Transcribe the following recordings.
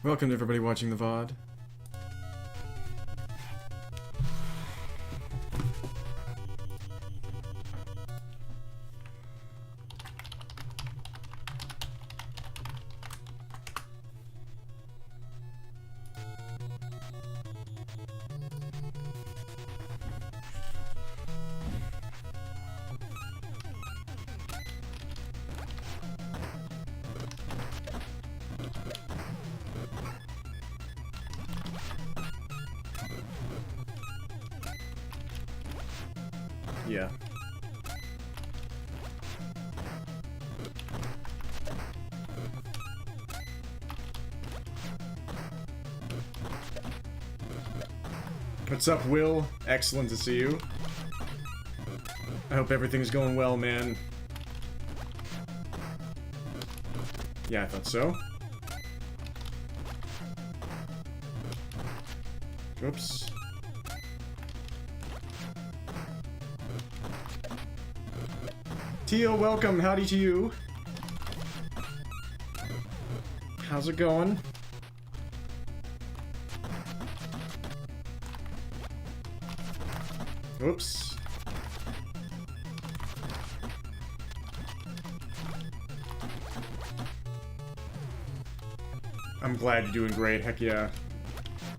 Welcome to everybody watching the VOD. Yeah. What's up, Will? Excellent to see you. I hope everything's going well, man. Yeah, I thought so. Oops. Teal, welcome. Howdy to you. How's it going? Oops. I'm glad you're doing great. Heck yeah.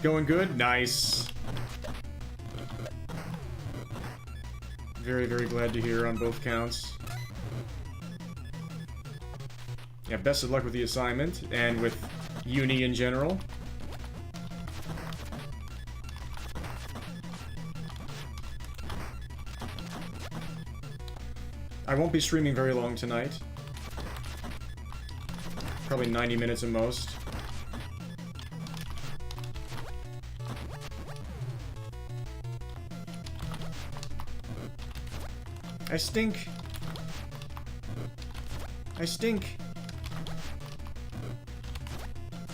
Going good? Nice. Very, very glad to hear on both counts. Yeah, best of luck with the assignment, and with uni in general. I won't be streaming very long tonight. Probably 90 minutes at most. I stink. I stink.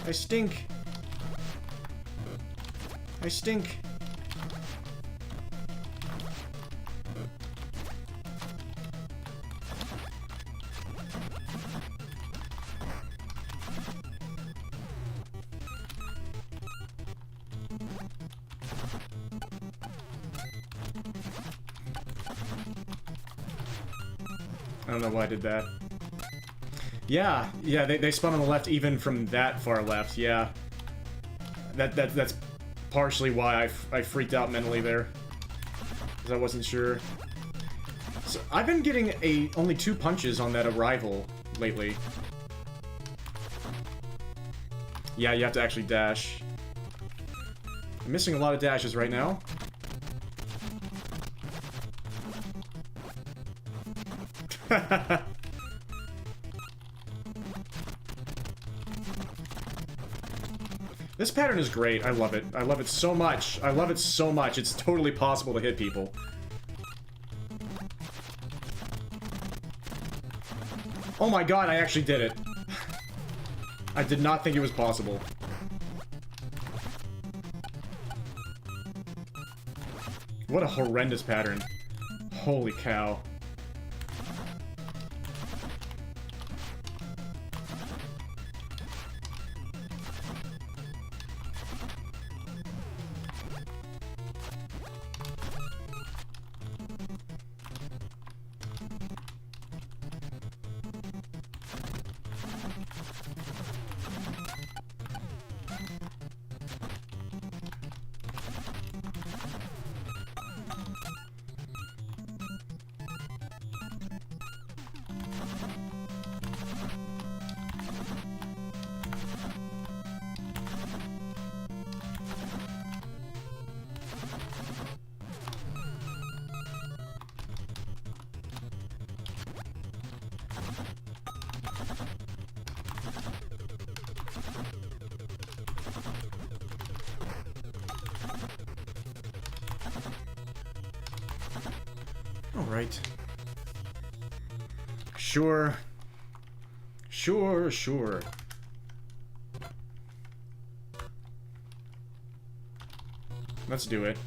I stink. I stink. I don't know why I did that. Yeah, they spun on the left even from that far left, yeah. That's partially why I freaked out mentally there. Because I wasn't sure. So, I've been getting only 2 punches on that arrival lately. Yeah, you have to actually dash. I'm missing a lot of dashes right now. This pattern is great. I love it. I love it so much. I love it so much. It's totally possible to hit people. Oh my god, I actually did it. I did not think it was possible. What a horrendous pattern. Holy cow. Alright. Sure. Sure, sure. Let's do it.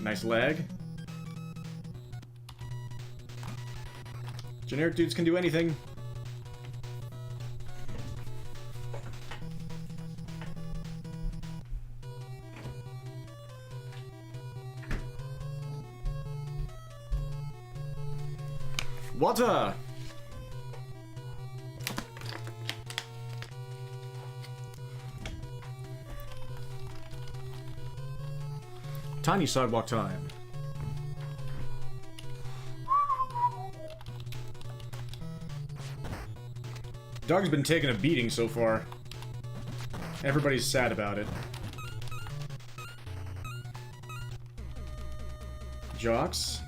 Nice leg. Generic dudes can do anything. Water! Tiny sidewalk time. Dog's been taking a beating so far. Everybody's sad about it. Jocks.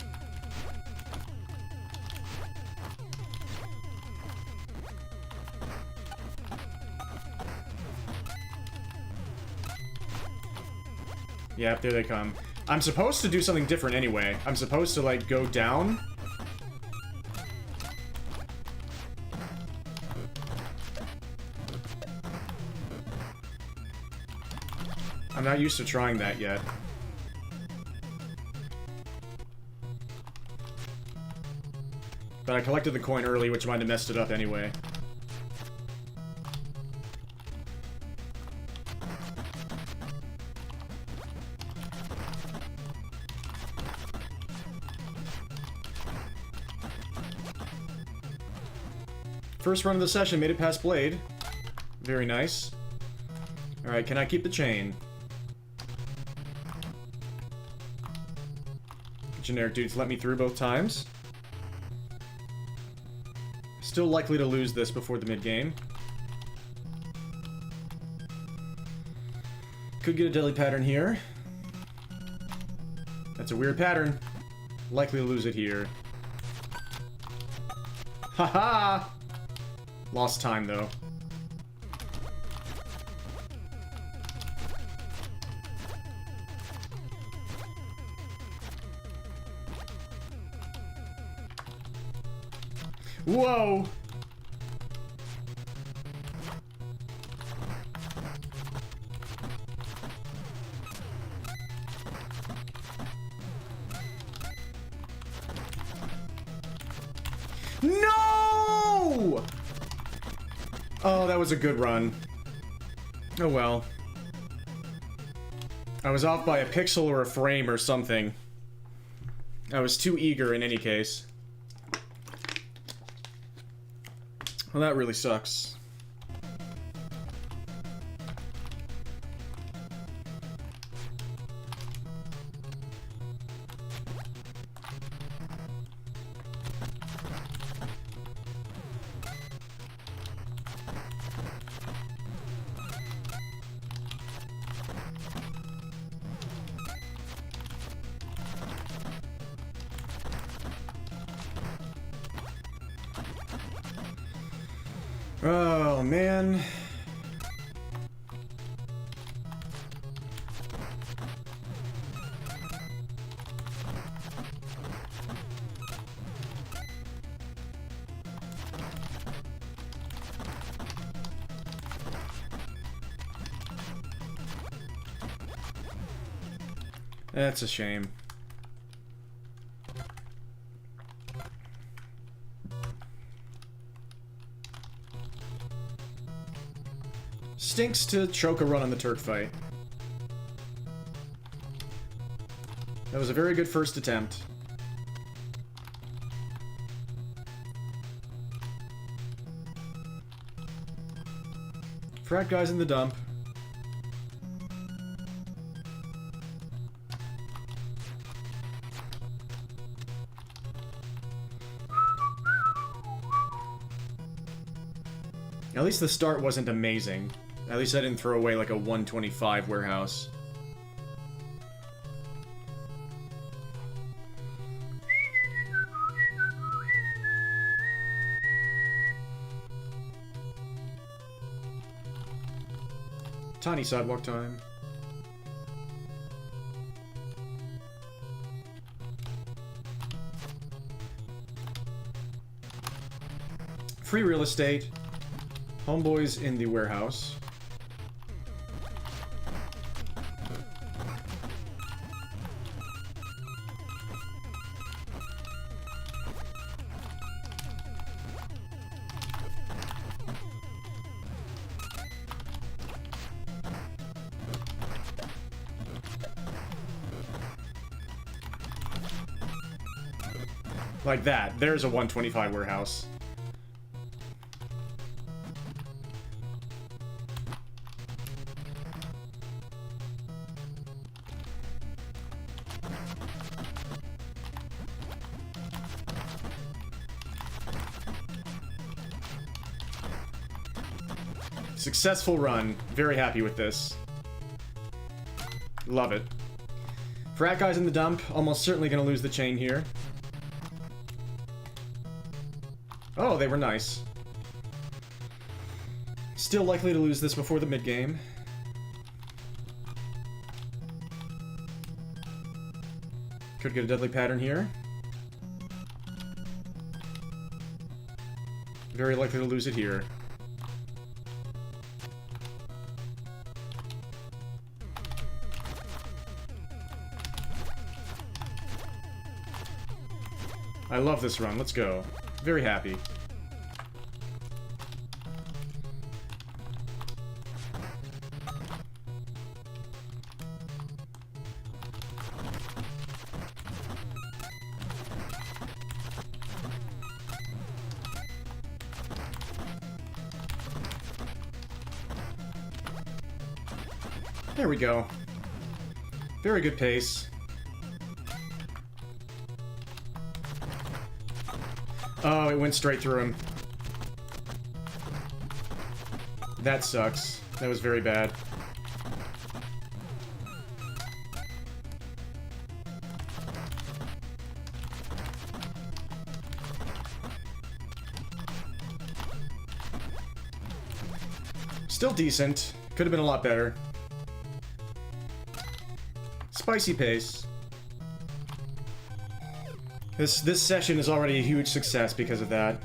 Yep, there they come. I'm supposed to do something different anyway. I'm supposed to, like, go down. I'm not used to trying that yet. But I collected the coin early, which might have messed it up anyway. First run of the session, made it past Blade. Very nice. Alright, can I keep the chain? Generic dudes let me through both times. Still likely to lose this before the mid-game. Could get a deadly pattern here. That's a weird pattern. Likely to lose it here. Haha! Lost time, though. Whoa! No! Oh, that was a good run. Oh well. I was off by a pixel or a frame or something. I was too eager in any case. Well, that really sucks. Oh, man. That's a shame. Stinks to choke a run on the Turk fight. That was a very good first attempt. Frat guy's in the dump. At least the start wasn't amazing. At least I didn't throw away like a 125 warehouse. Tiny sidewalk time. Free real estate. Homeboys in the warehouse. Like that. There's a 125 warehouse. Successful run. Very happy with this. Love it. Frat guys in the dump. Almost certainly gonna lose the chain here. Oh, they were nice. Still likely to lose this before the mid-game. Could get a deadly pattern here. Very likely to lose it here. I love this run. Let's go. Very happy. There we go. Very good pace. Oh, it went straight through him. That sucks. That was very bad. Still decent. Could have been a lot better. Spicy pace. This session is already a huge success because of that.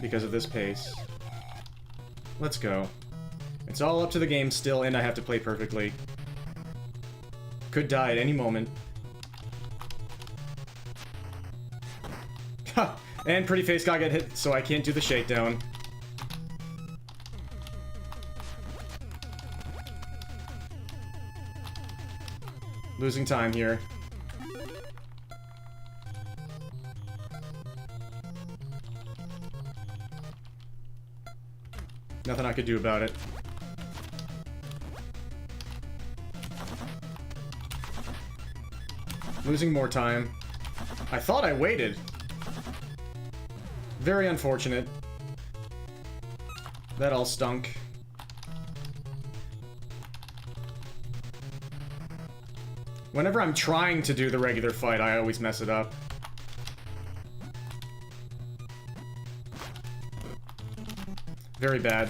Because of this pace. Let's go. It's all up to the game still, and I have to play perfectly. Could die at any moment. Ha! And Pretty Face got hit, so I can't do the shakedown. Losing time here. Nothing I could do about it. Losing more time. I thought I waited. Very unfortunate. That all stunk. Whenever I'm trying to do the regular fight, I always mess it up. Very bad.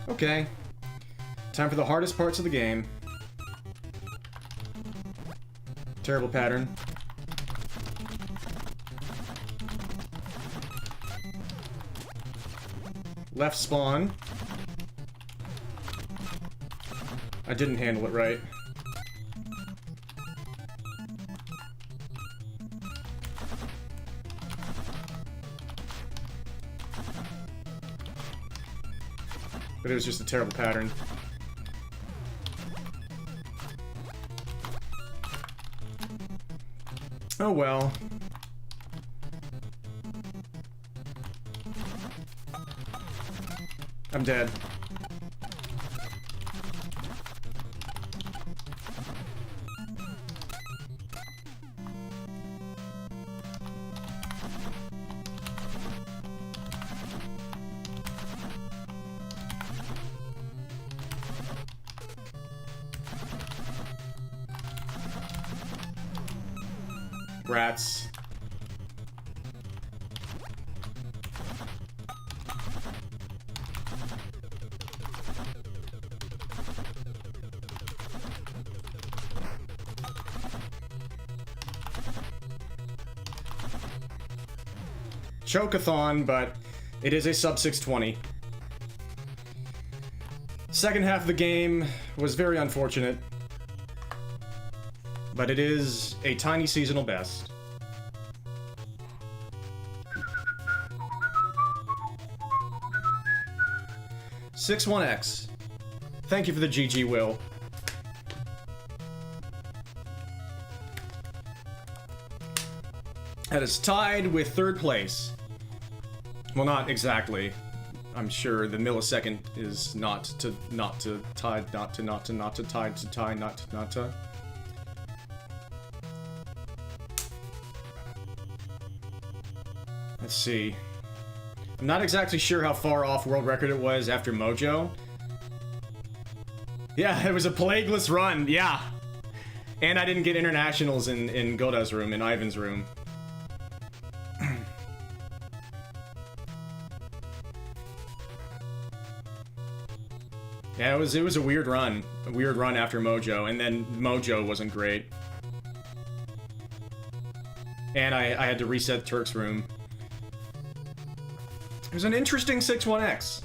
Okay. Time for the hardest parts of the game. Terrible pattern. Left spawn. I didn't handle it right. But it was just a terrible pattern. Oh well. I'm dead. Rats. Choke-a-thon, but it is a sub 620. Second half of the game was very unfortunate, but it is a tiny seasonal best. 61X. Thank you for the GG, Will. That is tied with third place. Well, not exactly. I'm sure the millisecond is not to tie. Let's see. I'm not exactly sure how far off world record it was after Mojo. Yeah, it was a plagueless run, yeah. And I didn't get internationals in Goda's room, in Ivan's room. Yeah, it was a weird run. A weird run after Mojo, and then Mojo wasn't great. And I had to reset Turk's room. It was an interesting 61X.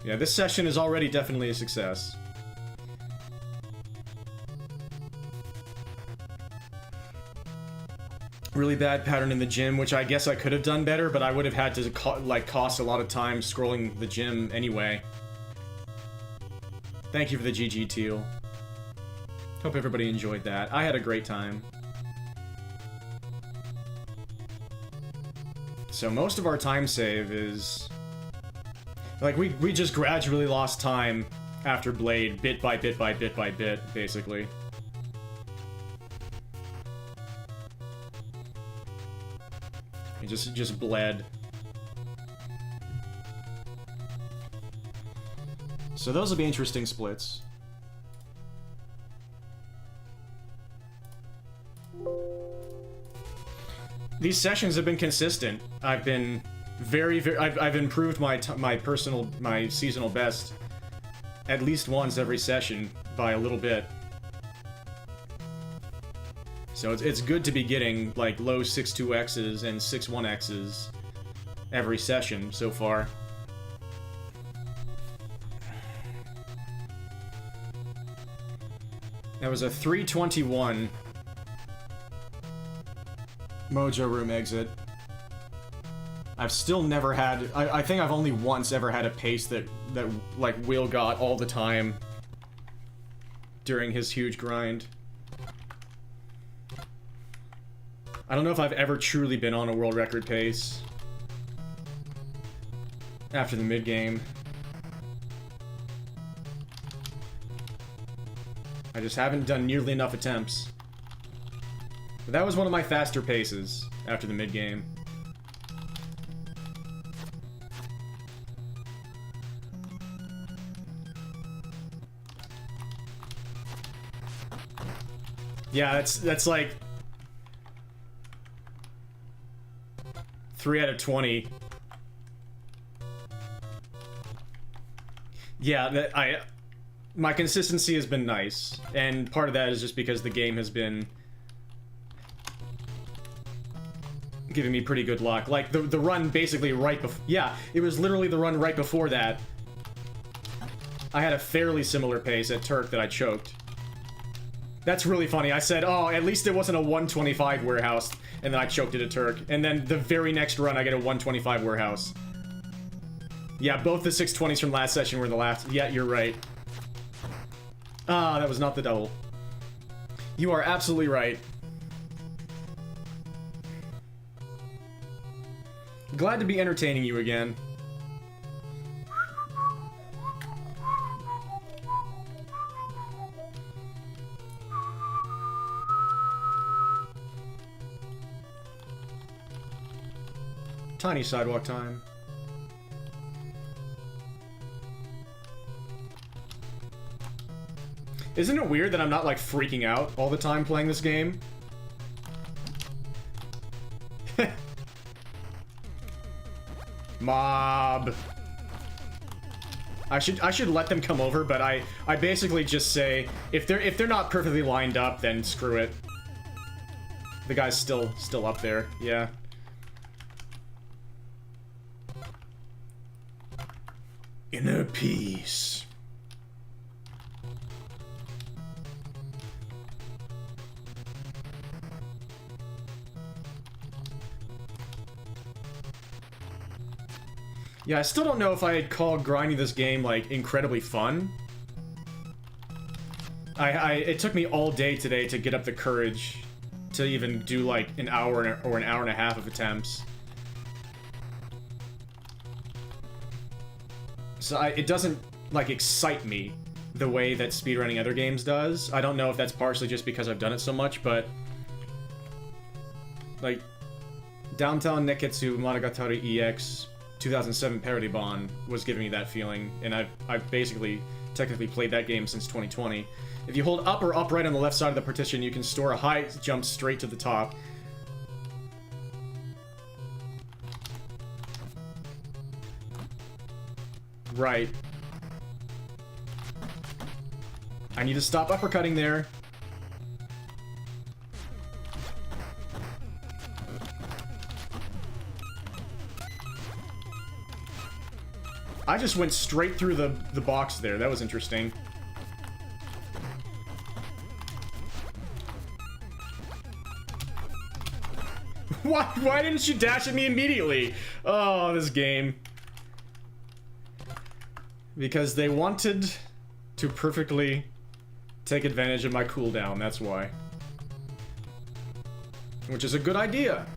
Yeah, this session is already definitely a success. Really bad pattern in the gym, which I guess I could have done better, but I would have had to cost a lot of time scrolling the gym anyway. Thank you for the GG, Teal. Hope everybody enjoyed that. I had a great time. So most of our time save is... like, we just gradually lost time after Blade, bit by bit by bit by bit, basically. It just bled. So those will be interesting splits. These sessions have been consistent. I've been I've improved my seasonal best at least once every session by a little bit. So it's good to be getting like low 6.2x's and 6.1x's every session so far. That was a 321 Mojo room exit. I've still never had... I think I've only once ever had a pace that like, Will got all the time during his huge grind. I don't know if I've ever truly been on a world record pace after the mid-game. I just haven't done nearly enough attempts. But that was one of my faster paces after the mid-game. Yeah, that's like 3 out of 20. Yeah, my consistency has been nice, and part of that is just because the game has been giving me pretty good luck. Like the run basically right before, yeah, it was literally the run right before that. I had a fairly similar pace at Turk that I choked. That's really funny. I said, oh, at least it wasn't a 125 warehouse, and then I choked it at Turk. And then the very next run, I get a 125 warehouse. Yeah, both the 620s from last session were the last. Yeah, you're right. Ah, that was not the double. You are absolutely right. Glad to be entertaining you again. Tiny sidewalk time. Isn't it weird that I'm not, like, freaking out all the time playing this game? Mob. I should let them come over, but I basically just say if they're not perfectly lined up, then screw it. The guy's still up there. Yeah. Inner peace. Yeah, I still don't know if I'd call grinding this game, like, incredibly fun. It took me all day today to get up the courage to even do, like, an hour or an hour and a half of attempts. So it doesn't, like, excite me the way that speedrunning other games does. I don't know if that's partially just because I've done it so much, but... like, Downtown Neketsu Monogatari EX 2007 Parody Bond was giving me that feeling, and I've basically technically played that game since 2020. If you hold up or upright on the left side of the partition, you can store a high jump straight to the top. Right. I need to stop uppercutting there. I just went straight through the box there. That was interesting. Why didn't you dash at me immediately? Oh, this game. Because they wanted to perfectly take advantage of my cooldown, that's why. Which is a good idea.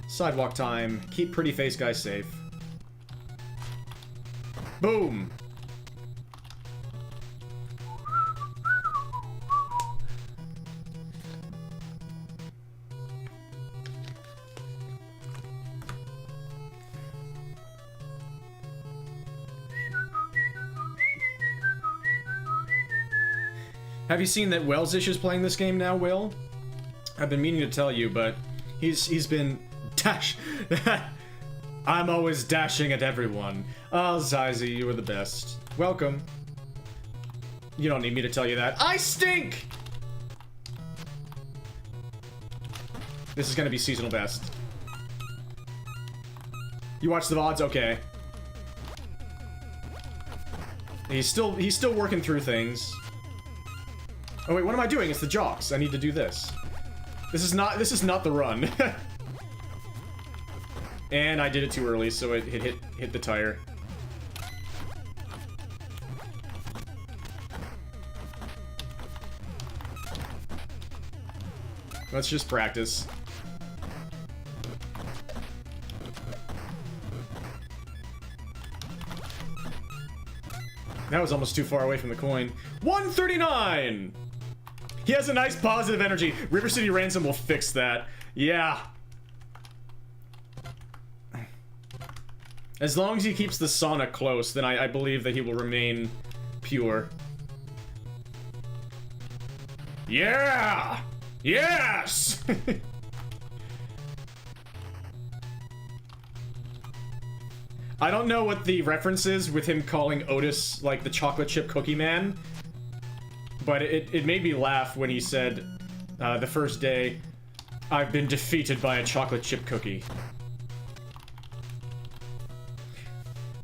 Sidewalk time. Keep pretty face guys safe. Boom! Have you seen that Welsish is playing this game now, Will? I've been meaning to tell you, but he's been... Dash! I'm always dashing at everyone. Oh, Zizi, you are the best. Welcome. You don't need me to tell you that. I stink! This is gonna be seasonal best. You watch the VODs? Okay. He's still working through things. Oh wait, what am I doing? It's the jocks. I need to do this. This is not the run. And I did it too early, so it hit the tire. Let's just practice. That was almost too far away from the coin. 139! He has a nice positive energy. River City Ransom will fix that. Yeah. As long as he keeps the sauna close, then I believe that he will remain pure. Yeah! Yes! I don't know what the reference is with him calling Otis, like, the chocolate chip cookie man. But it made me laugh when he said, the first day, I've been defeated by a chocolate chip cookie.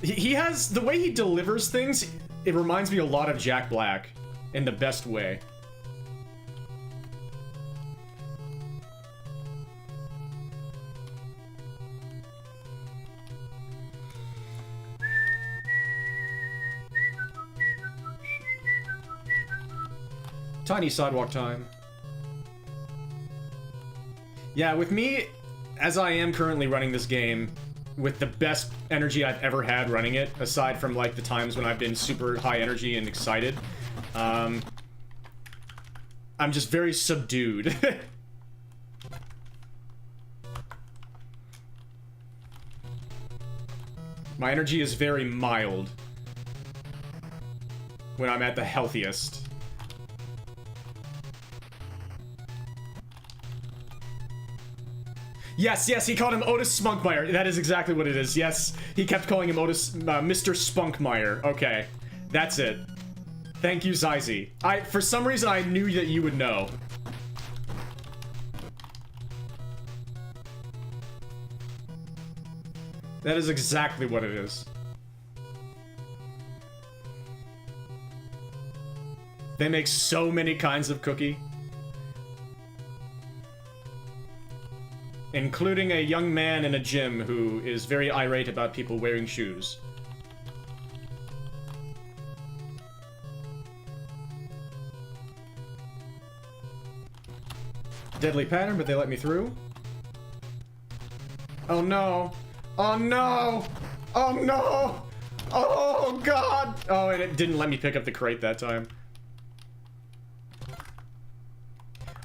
He has, the way he delivers things, it reminds me a lot of Jack Black, in the best way. Tiny sidewalk time. Yeah, with me, as I am currently running this game, with the best energy I've ever had running it, aside from, like, the times when I've been super high energy and excited, I'm just very subdued. My energy is very mild when I'm at the healthiest. Yes, yes, he called him Otis Spunkmeyer. That is exactly what it is. Yes, he kept calling him Otis, Mr. Spunkmeyer. Okay, that's it. Thank you, Zizi. For some reason, I knew that you would know. That is exactly what it is. They make so many kinds of cookie. Including a young man in a gym who is very irate about people wearing shoes. Deadly pattern, but they let me through. Oh no! Oh no! Oh no! Oh god! Oh, and it didn't let me pick up the crate that time.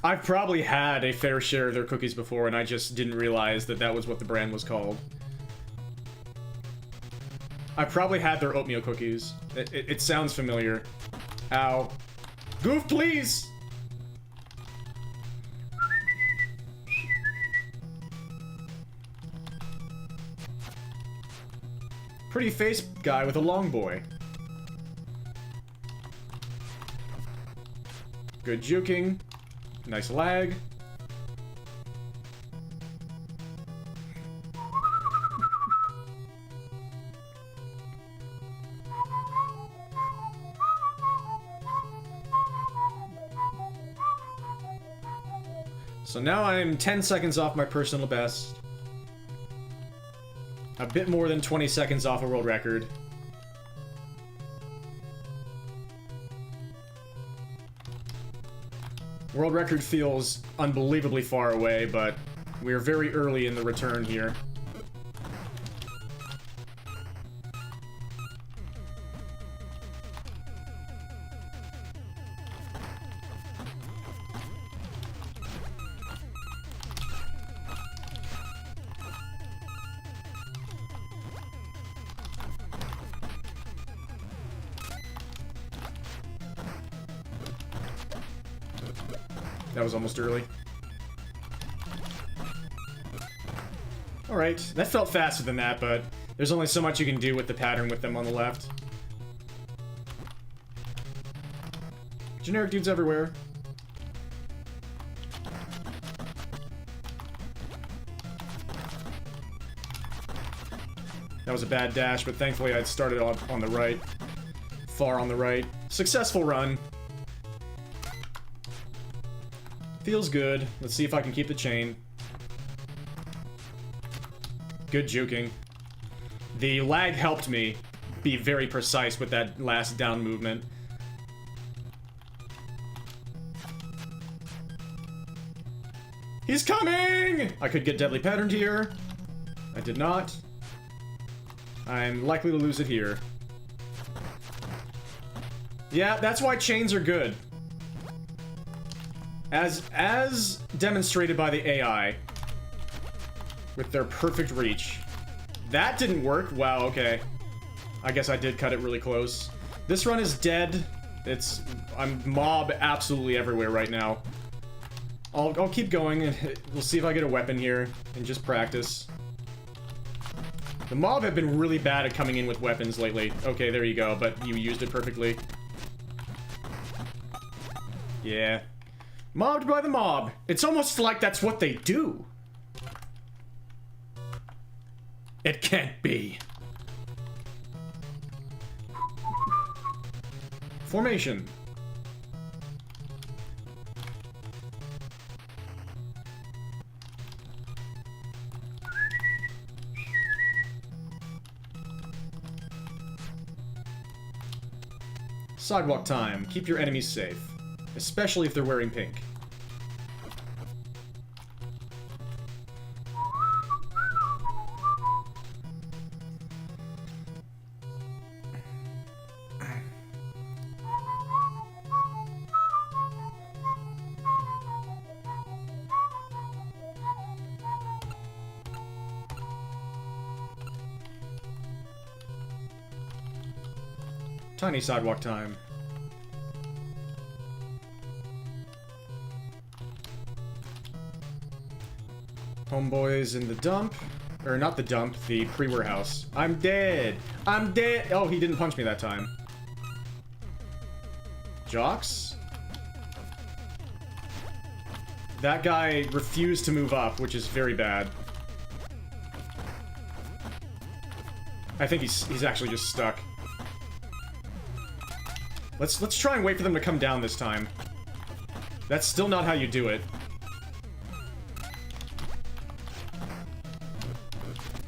I've probably had a fair share of their cookies before, and I just didn't realize that that was what the brand was called. I probably had their oatmeal cookies. It sounds familiar. Ow. Goof, please! Pretty face guy with a long boy. Good juking. Nice lag. So now I'm 10 seconds off my personal best. A bit more than 20 seconds off a world record. World record feels unbelievably far away, but we're very early in the return here. That was almost early. Alright, that felt faster than that, but there's only so much you can do with the pattern with them on the left. Generic dudes everywhere. That was a bad dash, but thankfully I'd started on the right. Far on the right. Successful run. Feels good. Let's see if I can keep the chain. Good juking. The lag helped me be very precise with that last down movement. He's coming! I could get deadly patterned here. I did not. I'm likely to lose it here. Yeah, that's why chains are good. As demonstrated by the AI, with their perfect reach. That didn't work. Wow, okay. I guess I did cut it really close. This run is dead. I'm mob absolutely everywhere right now. I'll keep going, and we'll see if I get a weapon here, and just practice. The mob have been really bad at coming in with weapons lately. Okay, there you go, but you used it perfectly. Yeah. Mobbed by the mob. It's almost like that's what they do. It can't be. Formation. Sidewalk time. Keep your enemies safe. Especially if they're wearing pink. Tiny sidewalk time. Homeboys in the dump. Or not the dump, the pre-warehouse. I'm dead! I'm dead! Oh, he didn't punch me that time. Jocks? That guy refused to move up, which is very bad. I think he's actually just stuck. Let's try and wait for them to come down this time. That's still not how you do it.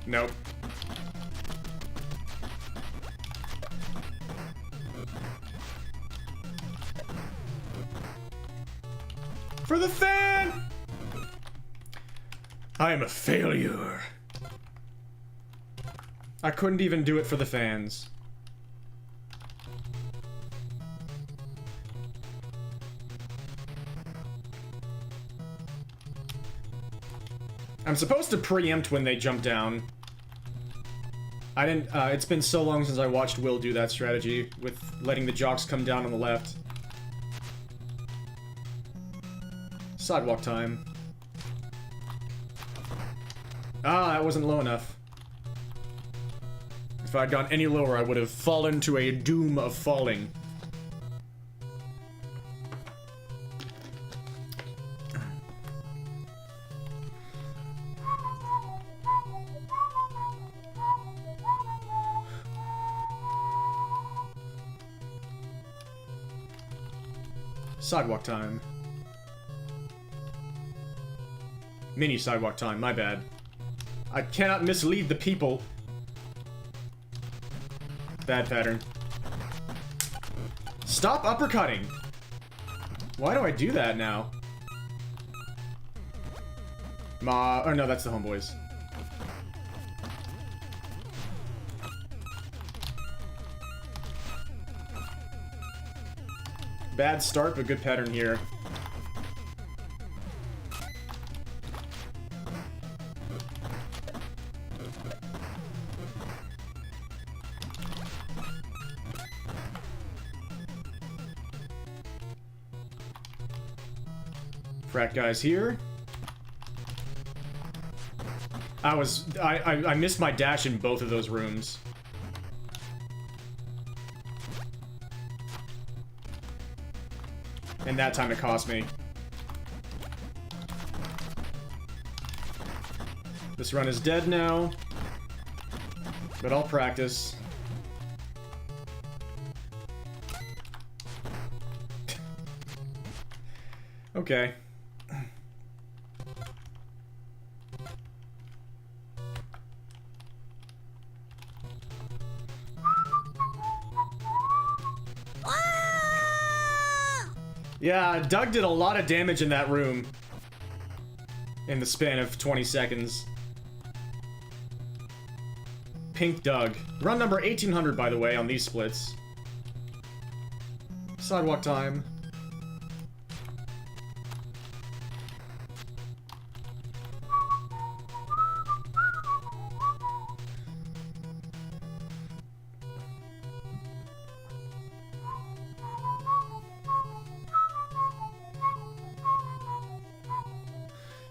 Nope. For the fan! I am a failure. I couldn't even do it for the fans. I'm supposed to preempt when they jump down. I didn't, it's been so long since I watched Will do that strategy, with letting the jocks come down on the left. Sidewalk time. Ah, that wasn't low enough. If I'd gone any lower, I would have fallen to a doom of falling. Sidewalk time. Mini sidewalk time, my bad. I cannot mislead the people. Bad pattern. Stop uppercutting! Why do I do that now? Oh no, that's the homeboys. Bad start, but good pattern here. Frat guys here. I missed my dash in both of those rooms. And that time it cost me. This run is dead now. But I'll practice. Okay. Yeah, Doug did a lot of damage in that room. In the span of 20 seconds. Pink Doug. Run number 1800, by the way, on these splits. Sidewalk time.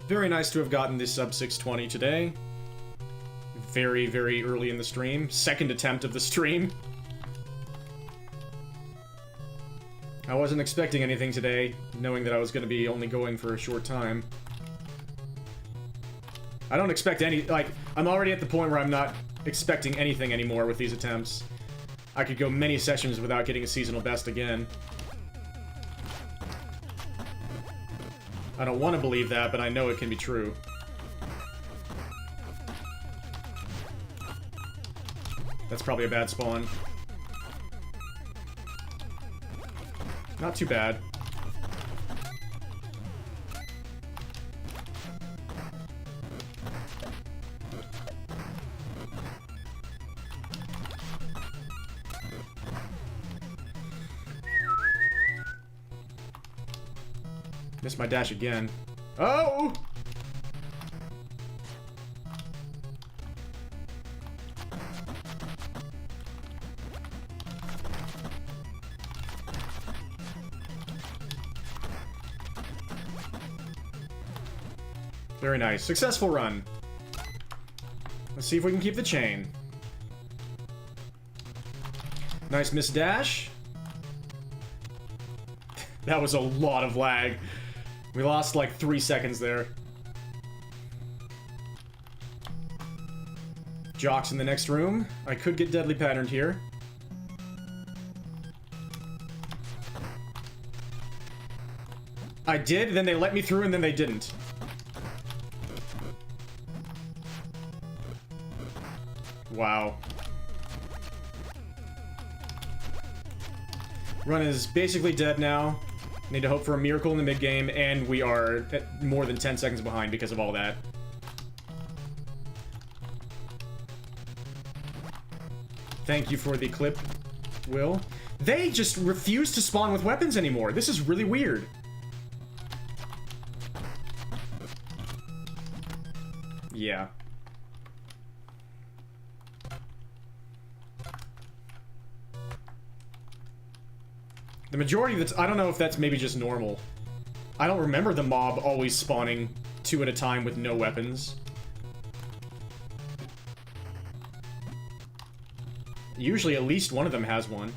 Very nice to have gotten this sub 620 today. Very, very early in the stream. Second attempt of the stream. I wasn't expecting anything today, knowing that I was going to be only going for a short time. I don't expect any, like, I'm already at the point where I'm not expecting anything anymore with these attempts. I could go many sessions without getting a seasonal best again. I don't want to believe that, but I know it can be true. That's probably a bad spawn. Not too bad. Missed my dash again. Oh! Very nice. Successful run. Let's see if we can keep the chain. Nice miss dash. That was a lot of lag. We lost like 3 seconds there. Jocks in the next room. I could get deadly patterned here. I did, then they let me through, and then they didn't. Wow. Run is basically dead now. Need to hope for a miracle in the mid-game, and we are at more than 10 seconds behind because of all that. Thank you for the clip, Will. They just refuse to spawn with weapons anymore. This is really weird. Yeah. The majority of that's... I don't know if that's maybe just normal. I don't remember the mob always spawning 2 at a time with no weapons. Usually at least one of them has one.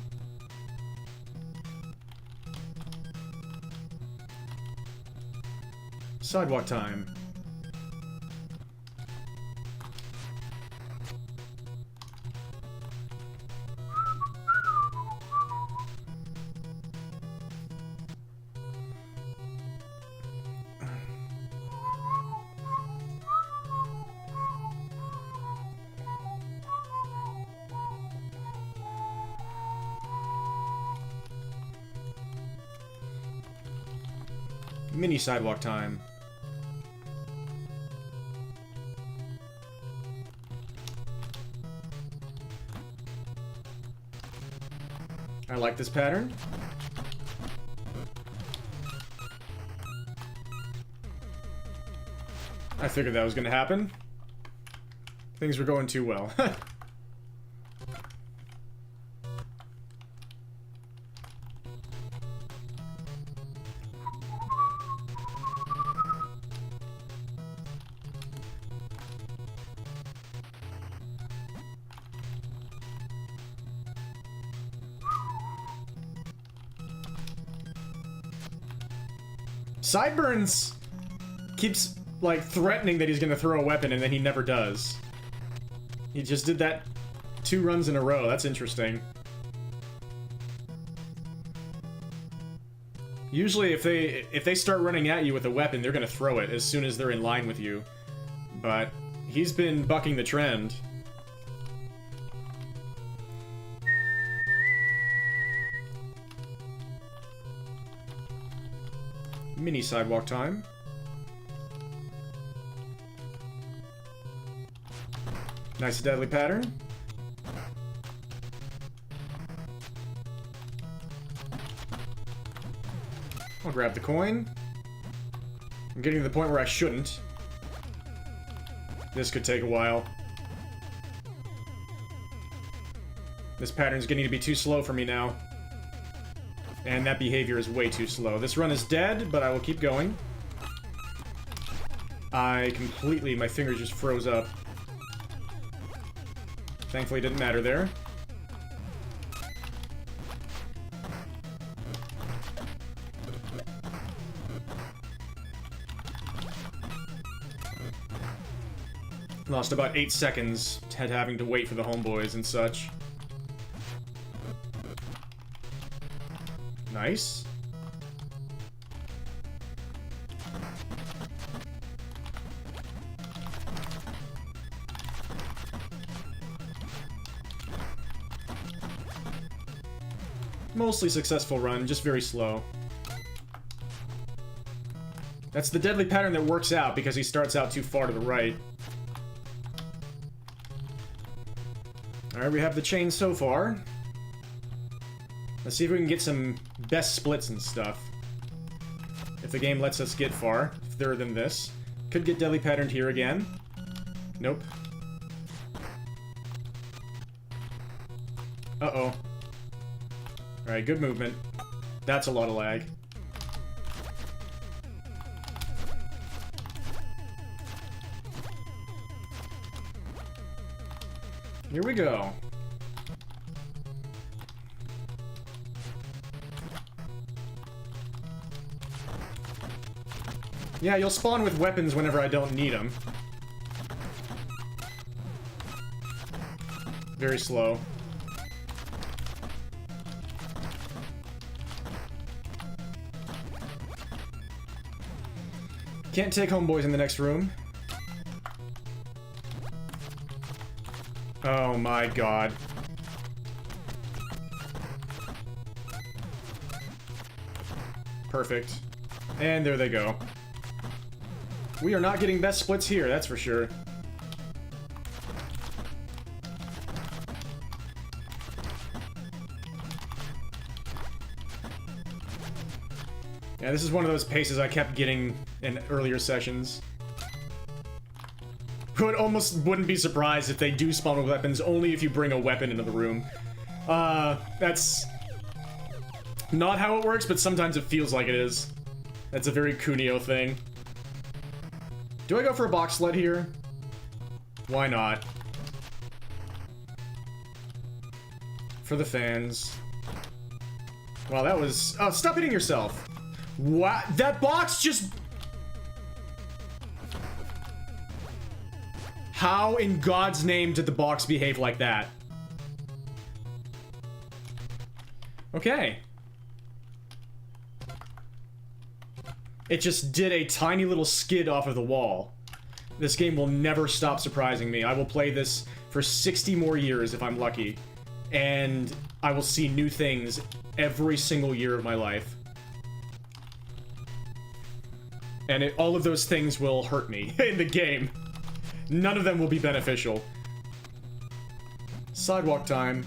Sidewalk time. Mini sidewalk time. I like this pattern. I figured that was gonna happen. Things were going too well. Sideburns keeps, like, threatening that he's gonna throw a weapon, and then he never does. He just did that 2 runs in a row. That's interesting. Usually, if they start running at you with a weapon, they're gonna throw it as soon as they're in line with you. But he's been bucking the trend. Mini sidewalk time. Nice deadly pattern. I'll grab the coin. I'm getting to the point where I shouldn't. This could take a while. This pattern's getting to be too slow for me now. And that behavior is way too slow. This run is dead, but I will keep going. My fingers just froze up. Thankfully it didn't matter there. Lost about 8 seconds, having to wait for the homeboys and such. Nice. Mostly successful run, just very slow. That's the deadly pattern that works out because he starts out too far to the right. Alright, we have the chain so far. Let's see if we can get some best splits and stuff. If the game lets us get far, further than this. Could get deadly patterned here again. Nope. Uh-oh. Alright, good movement. That's a lot of lag. Here we go. Yeah, you'll spawn with weapons whenever I don't need them. Very slow. Can't take homeboys in the next room. Oh my god. Perfect. And there they go. We are not getting best splits here, that's for sure. Yeah, this is one of those paces I kept getting in earlier sessions. Would almost wouldn't be surprised if they do spawn with weapons only if you bring a weapon into the room. That's not how it works, but sometimes it feels like it is. That's a very Kunio thing. Do I go for a box sled here? Why not? For the fans. Wow, that was... Oh, stop hitting yourself! What? That box just... How in God's name did the box behave like that? Okay. It just did a tiny little skid off of the wall. This game will never stop surprising me. I will play this for 60 more years if I'm lucky. And I will see new things every single year of my life. And all of those things will hurt me in the game. None of them will be beneficial. Sidewalk time.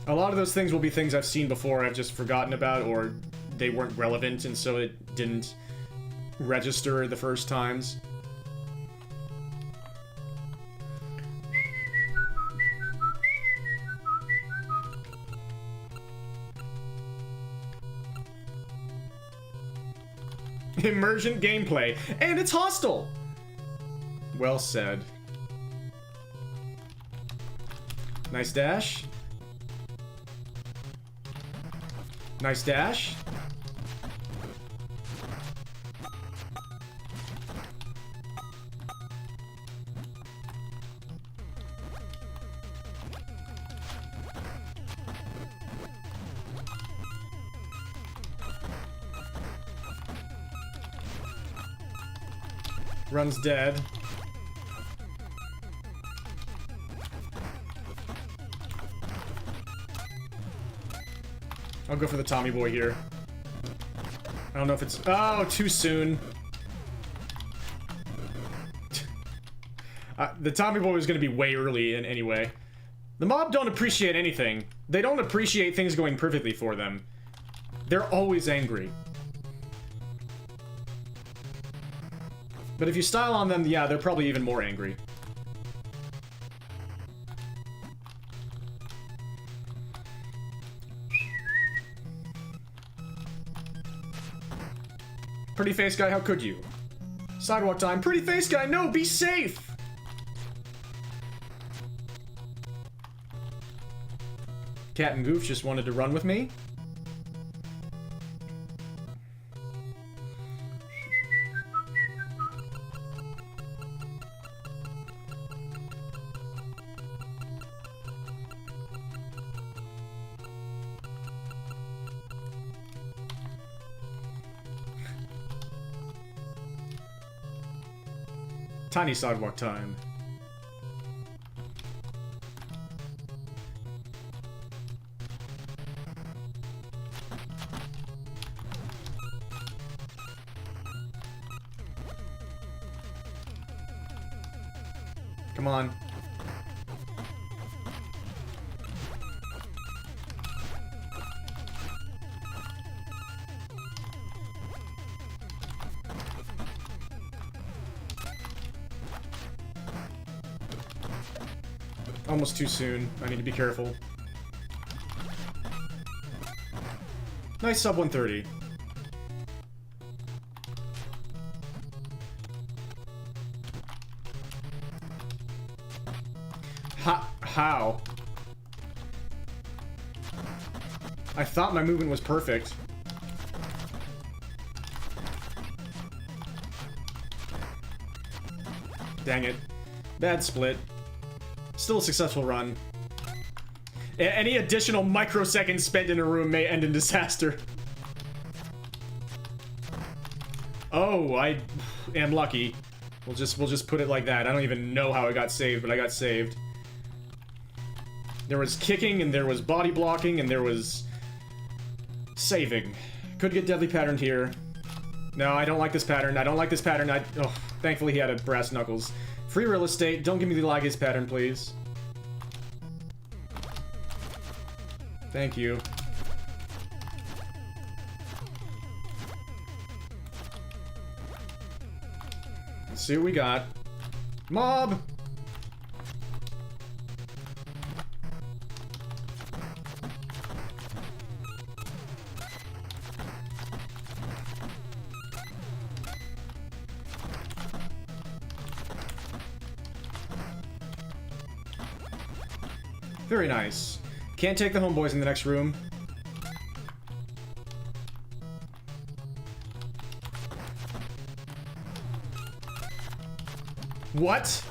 A lot of those things will be things I've seen before, I've just forgotten about, or they weren't relevant, and so it didn't register the first times. Emergent gameplay, and it's hostile! Well said. Nice dash. Nice dash. Run's dead. I'll go for the Tommy boy here. I don't know if it's... Oh, too soon. The Tommy boy was going to be way early anyway. The mob don't appreciate anything. They don't appreciate things going perfectly for them. They're always angry. But if you style on them, yeah, they're probably even more angry. Pretty face guy, how could you? Sidewalk time. Pretty face guy, no, be safe! Cat and Goof just wanted to run with me. Tiny sidewalk time. Come on. Almost too soon. I need to be careful. Nice sub 130. How? I thought my movement was perfect. Dang it. Bad split. Still a successful run. Any additional microseconds spent in a room may end in disaster. Oh, I am lucky. We'll just put it like that. I don't even know how I got saved, but I got saved. There was kicking, and there was body blocking, and there was saving. Could get deadly patterned here. No, I don't like this pattern. I don't like this pattern. Oh, thankfully he had a brass knuckles. Free real estate. Don't give me the laggiest pattern, please. Thank you. Let's see what we got. Mob! Very nice. Can't take the homeboys in the next room. What?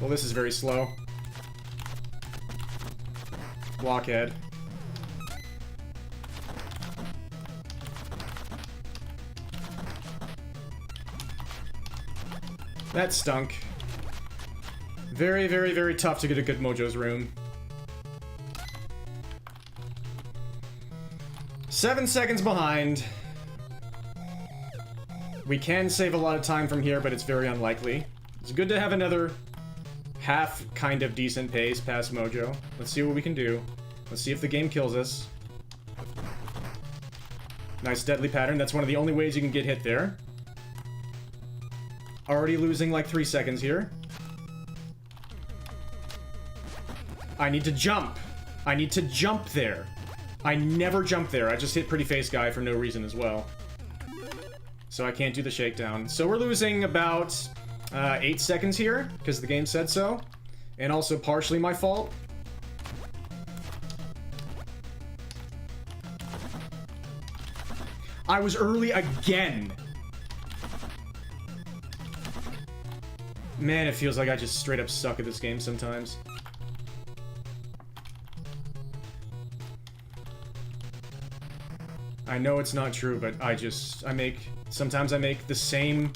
Well, this is very slow. Blockhead. That stunk. Very, very, very tough to get a good Mojo's room. 7 seconds behind. We can save a lot of time from here, but it's very unlikely. It's good to have another half kind of decent pace past Mojo. Let's see what we can do. Let's see if the game kills us. Nice deadly pattern. That's one of the only ways you can get hit there. Already losing like 3 seconds here. I need to jump. I need to jump there. I never jump there. I just hit pretty face guy for no reason as well. So I can't do the shakedown. So we're losing about 8 seconds here, because the game said so. And also partially my fault. I was early again. Man, it feels like I just straight up suck at this game sometimes. I know it's not true, but sometimes I make the same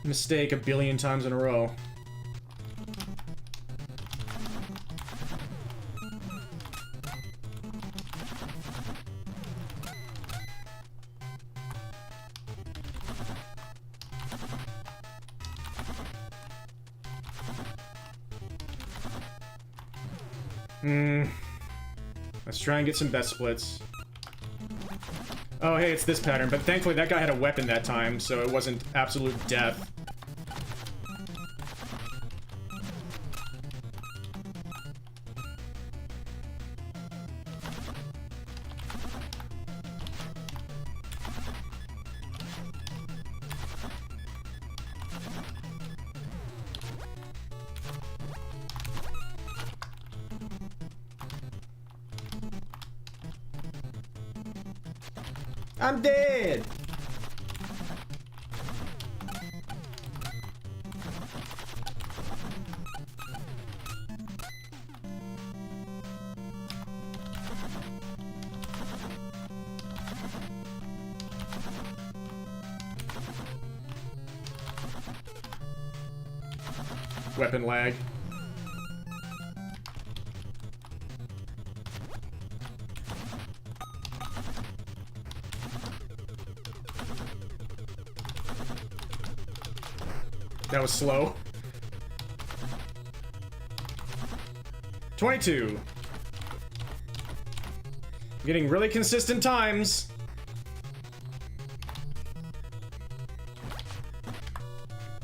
mistake a billion times in a row. Let's try and get some best splits. Oh, hey, it's this pattern, but thankfully that guy had a weapon that time, so it wasn't absolute death. I'm dead! Weapon lag. That was slow. 22. Getting really consistent times.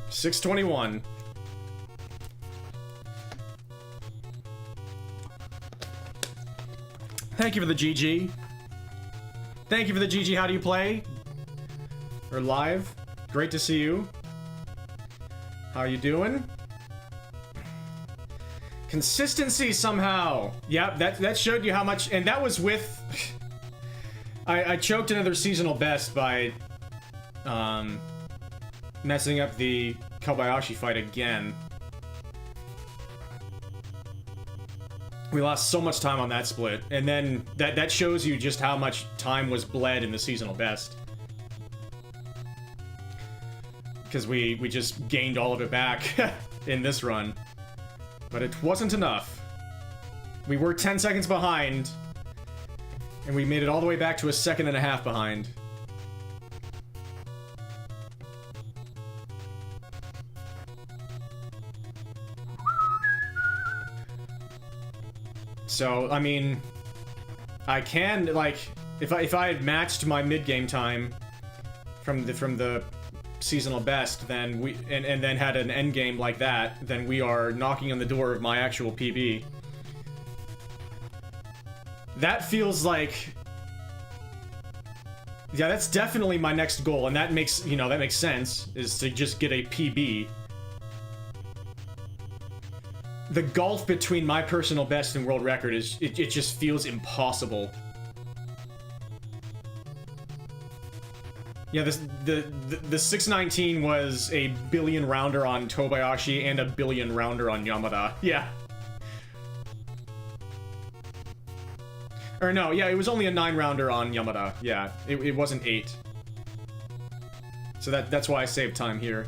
$6.21. Thank you for the GG. Thank you for the GG. How do you play? Or live? Great to see you. How you doing? Consistency somehow. Yeah, that showed you how much, and that was with. I choked another seasonal best by messing up the Kobayashi fight again. We lost so much time on that split, and then that shows you just how much time was bled in the seasonal best. Because we just gained all of it back in this run. But it wasn't enough. We were 10 seconds behind, and we made it all the way back to a second and a half behind. So, I mean, I can, like, if I had matched my mid-game time from the seasonal best, then and then had an end game like that, then we are knocking on the door of my actual PB. That feels like, yeah, that's definitely my next goal, and that makes, you know, that makes sense, is to just get a PB. The gulf between my personal best and world record is, it just feels impossible. Yeah, the 619 was a billion rounder on Tobayashi and a billion rounder on Yamada. Yeah. Or no, yeah, it was only a 9 rounder on Yamada. Yeah, it wasn't 8. So that's why I saved time here.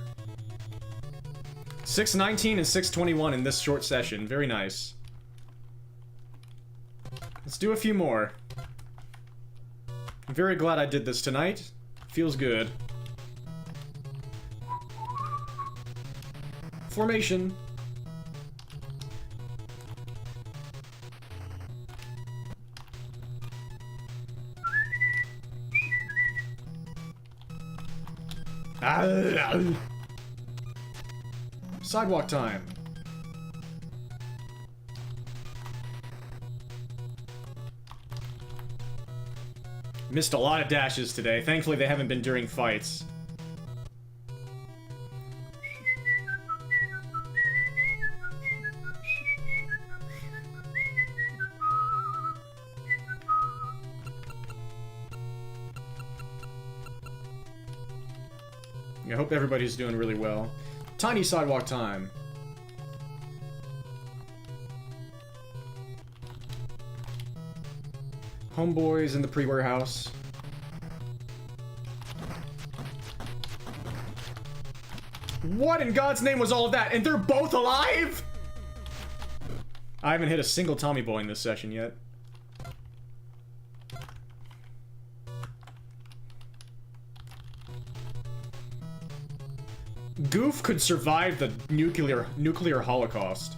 619 and 621 in this short session. Very nice. Let's do a few more. I'm very glad I did this tonight. Feels good. Formation. Sidewalk time. Missed a lot of dashes today. Thankfully, they haven't been during fights. I hope everybody's doing really well. Tiny sidewalk time. Homeboys in the pre-warehouse. What in God's name was all of that? And they're both alive?! I haven't hit a single Tommy Boy in this session yet. Goof could survive the nuclear holocaust.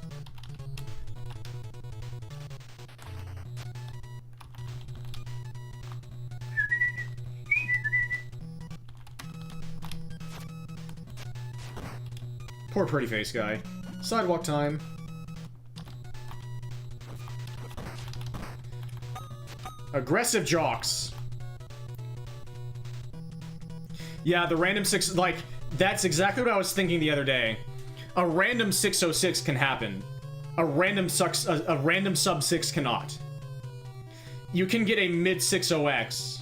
Poor pretty face guy. Sidewalk time. Aggressive jocks. Yeah, the random 6, like, that's exactly what I was thinking the other day. A random 606 can happen. A random sub 6 cannot. You can get a mid 60X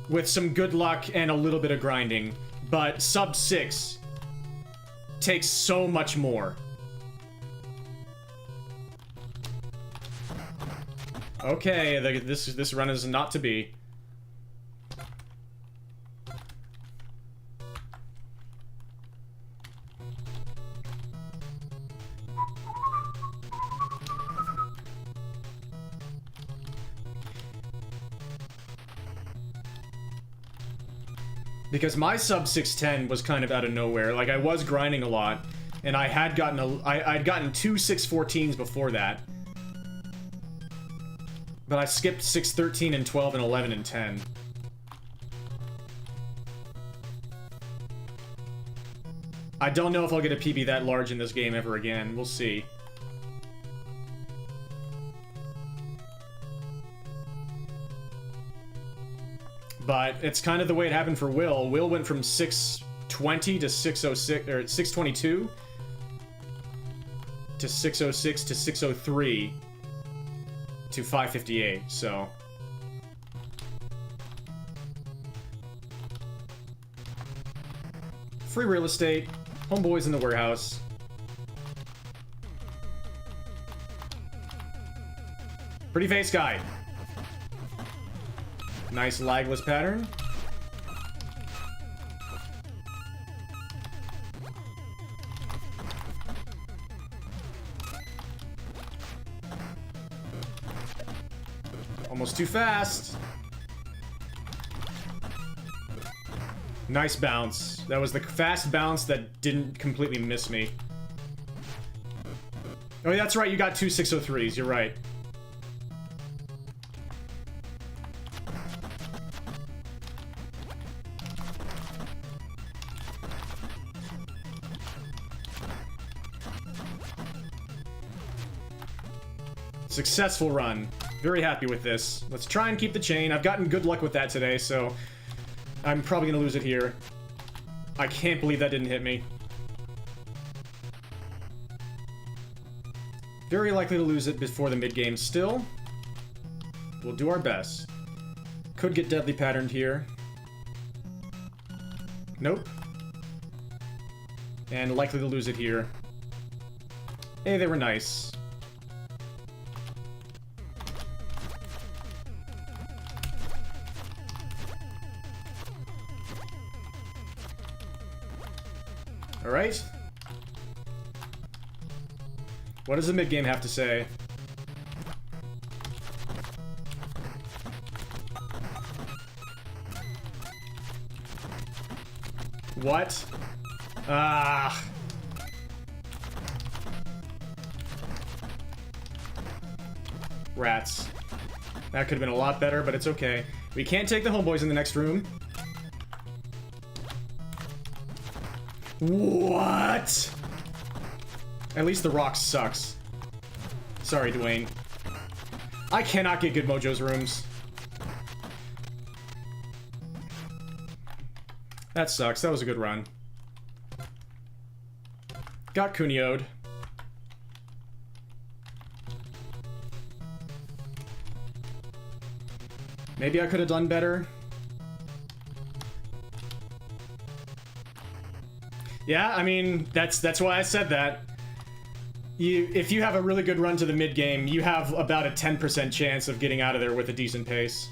with some good luck and a little bit of grinding, but sub 6 takes so much more. Okay, this run is not to be. Because my sub 610 was kind of out of nowhere. Like, I was grinding a lot, and I had gotten I'd gotten 2 614s before that. But I skipped 613 and 12 and 11 and 10. I don't know if I'll get a PB that large in this game ever again. We'll see. But it's kind of the way it happened for Will. Will went from 620 to 606, or 622 to 606 to 603 to 558, so. Free real estate, homeboys in the warehouse. Pretty face guy. Nice lagless pattern. Almost too fast. Nice bounce. That was the fast bounce that didn't completely miss me. Oh, yeah, that's right. You got two 603s. You're right. Successful run. Very happy with this. Let's try and keep the chain. I've gotten good luck with that today, so I'm probably gonna lose it here. I can't believe that didn't hit me. Very likely to lose it before the mid-game still. We'll do our best. Could get deadly patterned here. Nope. And likely to lose it here. Hey, they were nice. Alright. What does the mid-game have to say? What? Ah. Rats. That could have been a lot better, but it's okay. We can't take the homeboys in the next room. What? At least the rock sucks. Sorry, Dwayne. I cannot get good Mojo's rooms. That sucks. That was a good run. Got Kunio'd. Maybe I could have done better. Yeah, I mean, that's why I said that. If you have a really good run to the mid-game, you have about a 10% chance of getting out of there with a decent pace.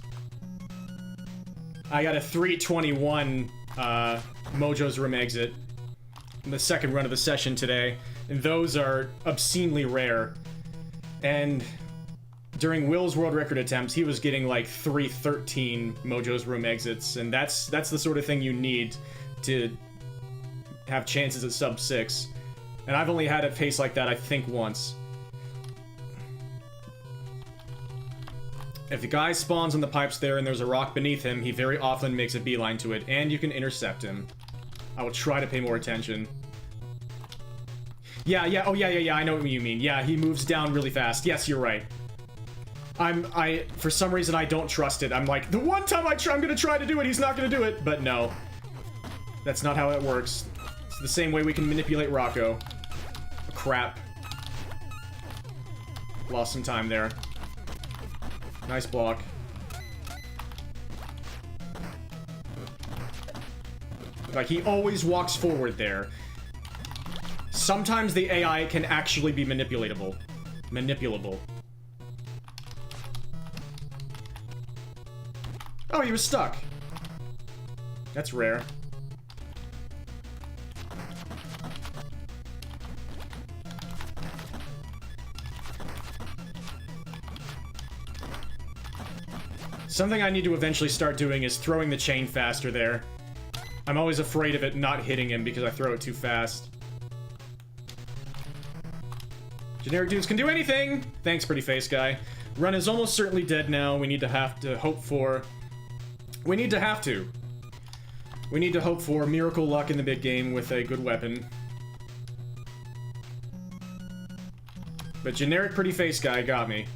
I got a 321 Mojo's Room exit in the second run of the session today, and those are obscenely rare. And during Will's world record attempts, he was getting like 313 Mojo's Room exits, and that's the sort of thing you need to have chances at sub 6. And I've only had a pace like that, I think, once. If the guy spawns on the pipes there and there's a rock beneath him, he very often makes a beeline to it, and you can intercept him. I will try to pay more attention. Yeah, I know what you mean. Yeah, he moves down really fast. Yes, you're right. For some reason, I don't trust it. I'm like, the one time I'm gonna try to do it, he's not gonna do it. But no. That's not how it works. It's the same way we can manipulate Rocco. Crap. Lost some time there. Nice block. Like, he always walks forward there. Sometimes the AI can actually be manipulatable. Manipulable. Oh, he was stuck. That's rare. Something I need to eventually start doing is throwing the chain faster there. I'm always afraid of it not hitting him because I throw it too fast. Generic dudes can do anything! Thanks, pretty face guy. Run is almost certainly dead now. We need to hope for miracle luck in the big game with a good weapon. But generic pretty face guy got me.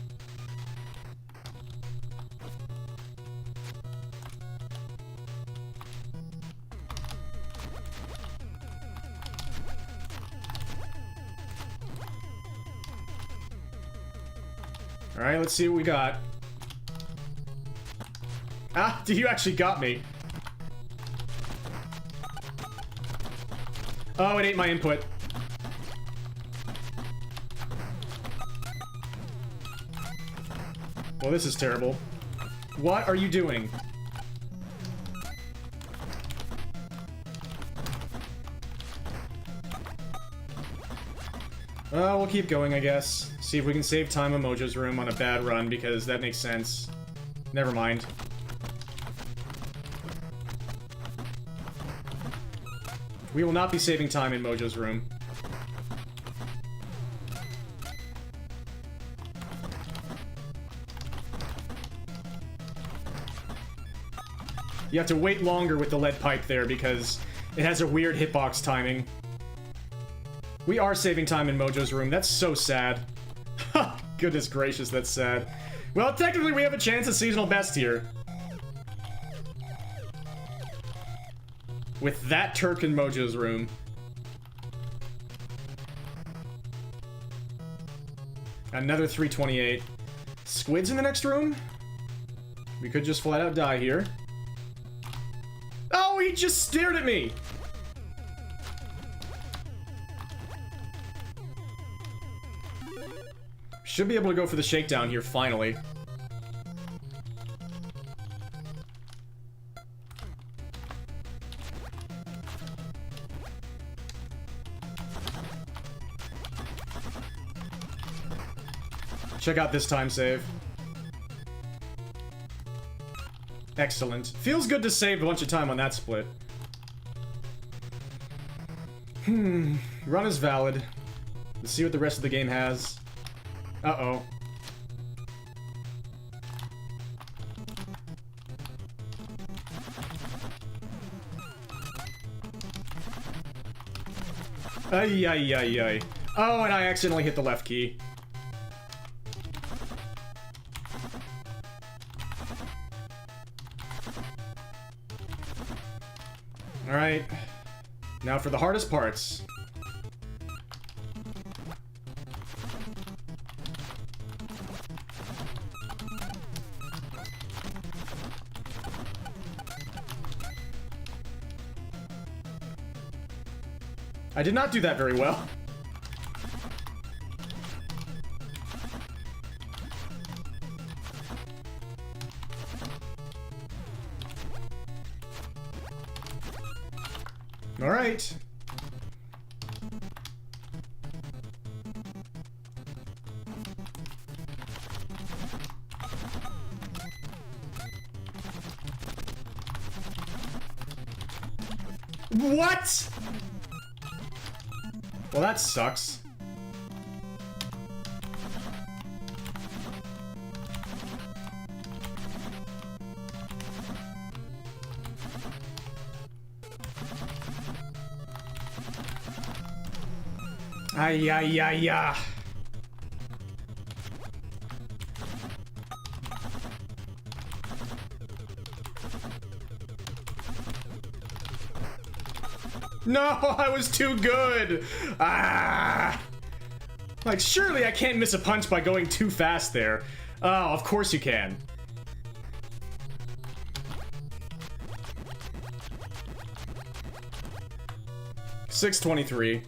Alright, let's see what we got. Ah, you actually got me. Oh, it ate my input. Well, this is terrible. What are you doing? We'll keep going, I guess. See if we can save time in Mojo's room on a bad run, because that makes sense. Never mind. We will not be saving time in Mojo's room. You have to wait longer with the lead pipe there because it has a weird hitbox timing. We are saving time in Mojo's room. That's so sad. Goodness gracious, that's sad. Well, technically we have a chance at seasonal best here. With that Turk in Mojo's room. Another 328. Squids in the next room? We could just flat out die here. Oh, he just stared at me! Should be able to go for the shakedown here, finally. Check out this time save. Excellent. Feels good to save a bunch of time on that split. Run is valid. Let's see what the rest of the game has. Uh-oh. Ay, ay, ay, ay. Oh, and I accidentally hit the left key. Alright. Now for the hardest parts. I did not do that very well. All right. What? Well, that sucks. Ay, ay, ay, ay. No, I was too good. Ah. Like, surely I can't miss a punch by going too fast there. Oh, of course you can. $6.23.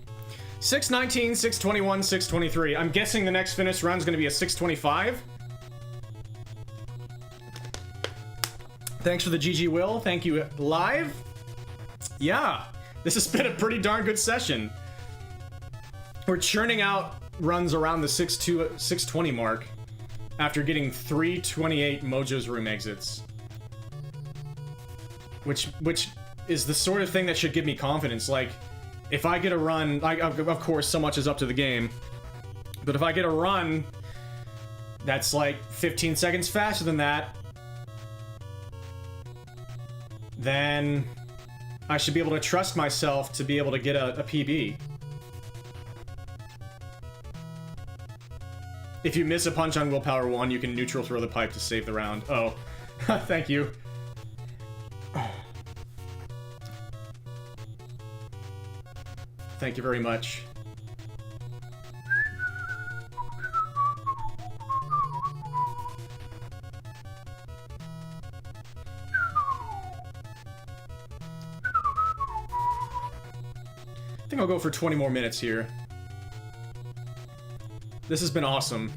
6:19, 6:21, 6:23. I'm guessing the next finish run's gonna be a 6:25. Thanks for the GG Will. Thank you live. Yeah, this has been a pretty darn good session. We're churning out runs around the 6:20 mark after getting 328 Mojo's Room exits. Which is the sort of thing that should give me confidence. Like, if I get a run, like, of course, so much is up to the game, but if I get a run that's like 15 seconds faster than that, then I should be able to trust myself to be able to get a PB. If you miss a punch on Willpower 1, you can neutral throw the pipe to save the round. Oh, thank you. Thank you very much. I think I'll go for 20 more minutes here. This has been awesome.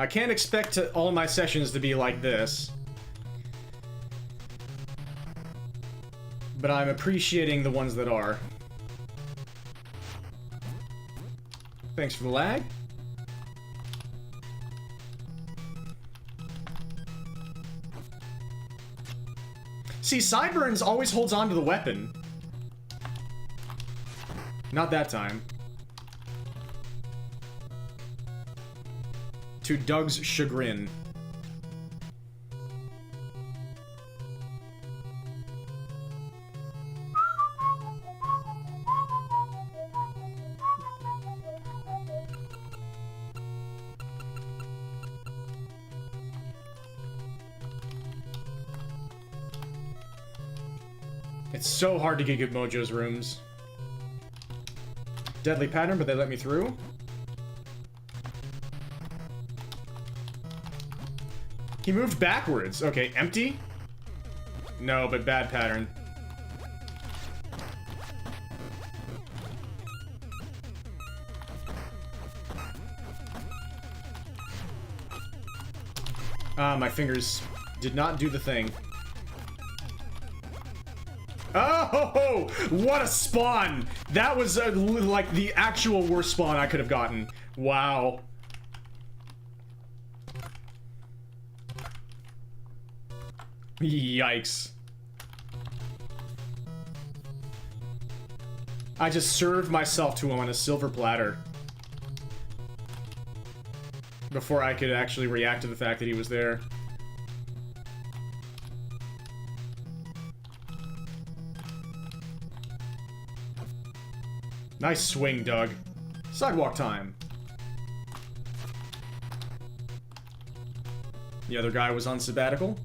I can't expect all my sessions to be like this. But I'm appreciating the ones that are. Thanks for the lag. See, Sideburns always holds on to the weapon. Not that time. To Doug's chagrin. It's so hard to get good Mojo's rooms. Deadly pattern, but they let me through. He moved backwards. Okay, empty? No, but bad pattern. Ah, my fingers did not do the thing. Oh, what a spawn! That was like the actual worst spawn I could have gotten. Wow. Yikes. I just served myself to him on a silver platter. Before I could actually react to the fact that he was there. Nice swing, Doug. Sidewalk time. The other guy was on sabbatical.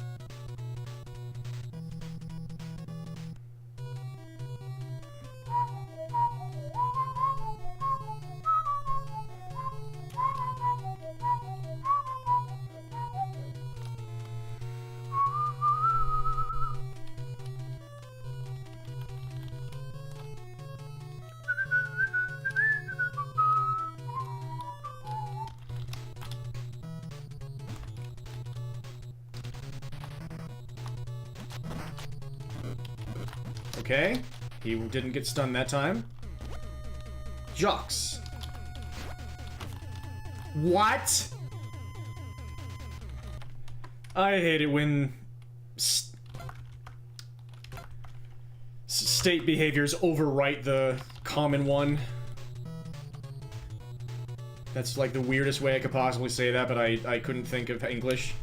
Okay, he didn't get stunned that time. Jocks. What? I hate it when state behaviors overwrite the common one. That's like the weirdest way I could possibly say that, but I couldn't think of English.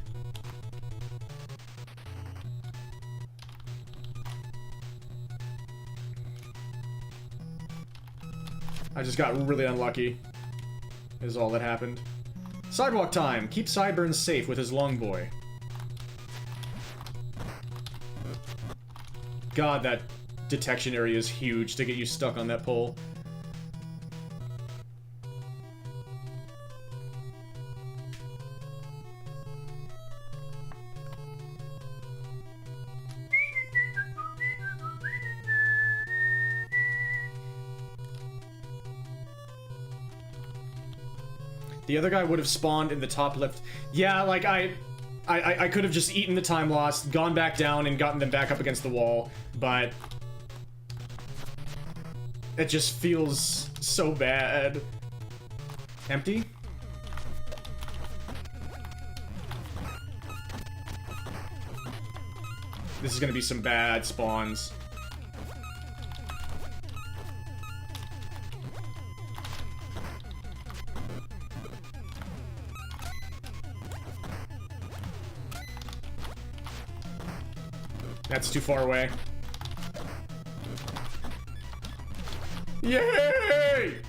I just got really unlucky, is all that happened. Sidewalk time! Keep Sideburns safe with his long boy. God, that detection area is huge to get you stuck on that pole. The other guy would have spawned in the top left. Yeah, like I could have just eaten the time lost, gone back down, and gotten them back up against the wall, but it just feels so bad. Empty? This is gonna be some bad spawns. That's too far away. Yay!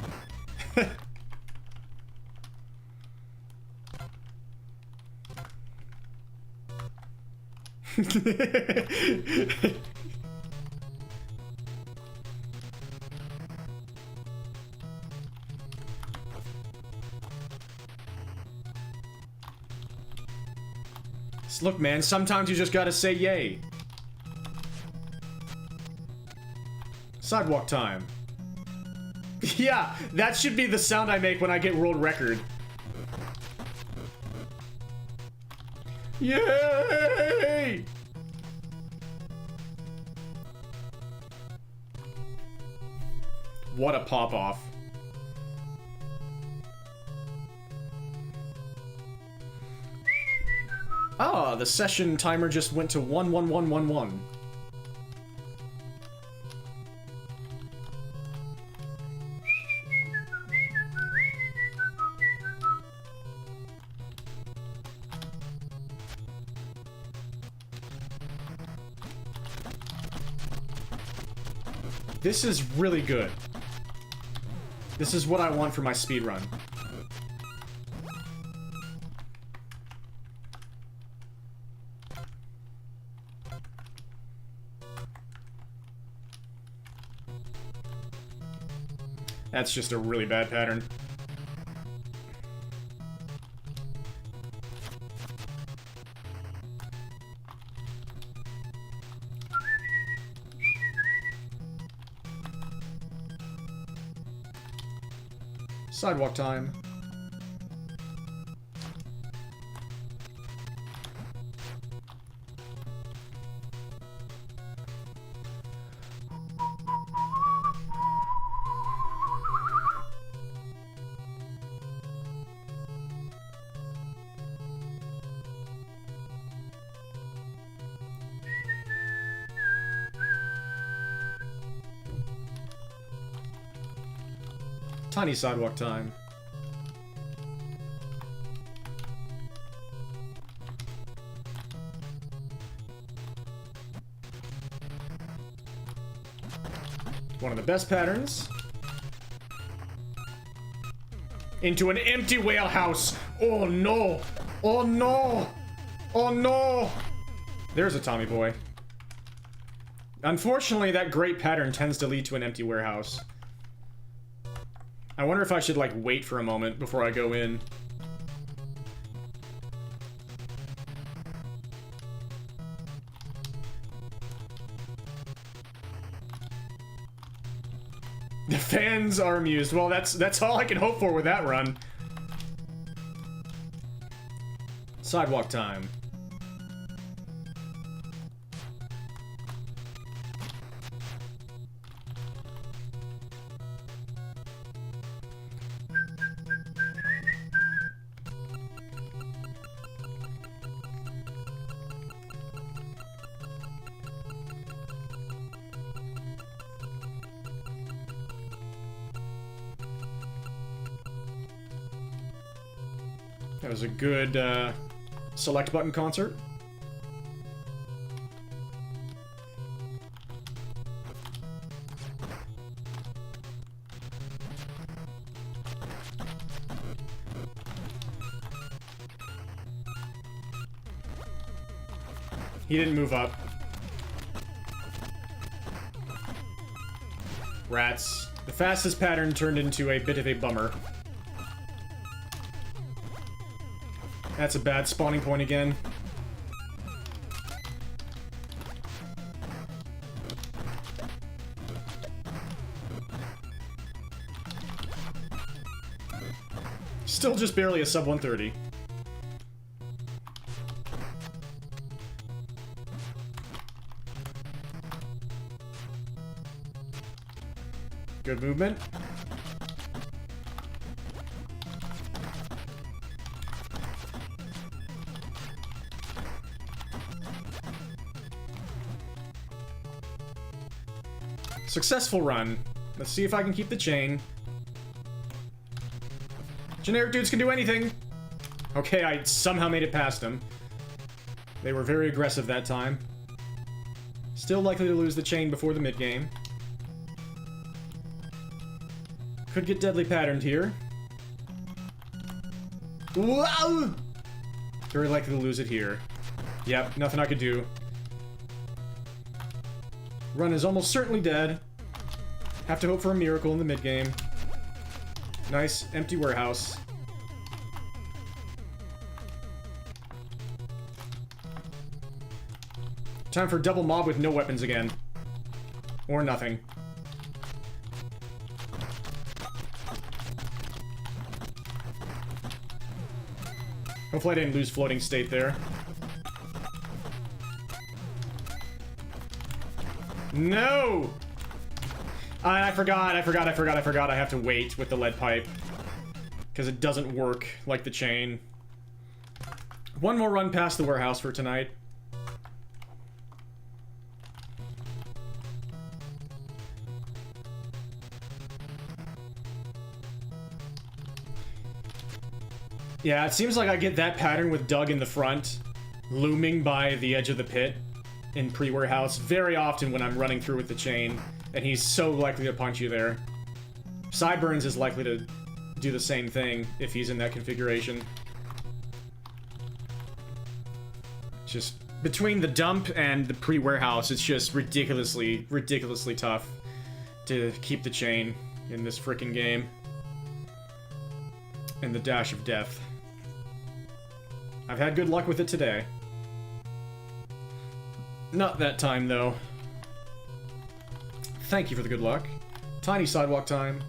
Look, man, sometimes you just gotta say yay. Sidewalk time. Yeah, that should be the sound I make when I get world record. Yay! What a pop-off. Ah, the session timer just went to 11111. This is really good. This is what I want for my speedrun. That's just a really bad pattern. Sidewalk time. Tiny sidewalk time. One of the best patterns. Into an empty whale house. Oh no! Oh no! Oh no! There's a Tommy boy. Unfortunately, that great pattern tends to lead to an empty warehouse. I wonder if I should, like, wait for a moment before I go in. The fans are amused. Well, that's all I can hope for with that run. Sidewalk time. That was a good select button concert. He didn't move up. Rats. The fastest pattern turned into a bit of a bummer. That's a bad spawning point again. Still just barely a sub 130. Good movement. Successful run. Let's see if I can keep the chain. Generic dudes can do anything. Okay, I somehow made it past them. They were very aggressive that time. Still likely to lose the chain before the mid-game. Could get deadly patterned here. Wow! Very likely to lose it here. Yep, nothing I could do. Run is almost certainly dead. Have to hope for a miracle in the mid-game. Nice, empty warehouse. Time for double mob with no weapons again. Or nothing. Hopefully I didn't lose floating state there. No! I forgot. I have to wait with the lead pipe. Because it doesn't work like the chain. One more run past the warehouse for tonight. Yeah, it seems like I get that pattern with Doug in the front, looming by the edge of the pit in pre-warehouse very often when I'm running through with the chain, and he's so likely to punch you there. Sideburns is likely to do the same thing if he's in that configuration. Just between the dump and the pre-warehouse, it's just ridiculously tough to keep the chain in this frickin' game. And the dash of death. I've had good luck with it today. Not that time, though. Thank you for the good luck. Tiny sidewalk time.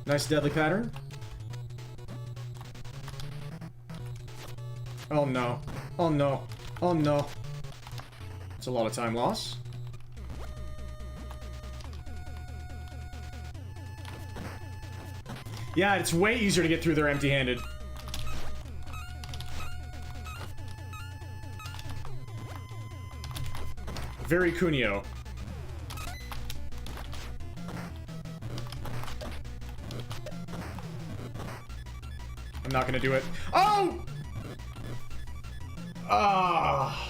Nice deadly pattern. Oh no. Oh no. Oh no. It's a lot of time loss. Yeah, it's way easier to get through there empty-handed. Very Kunio. I'm not gonna do it. Oh! Ah.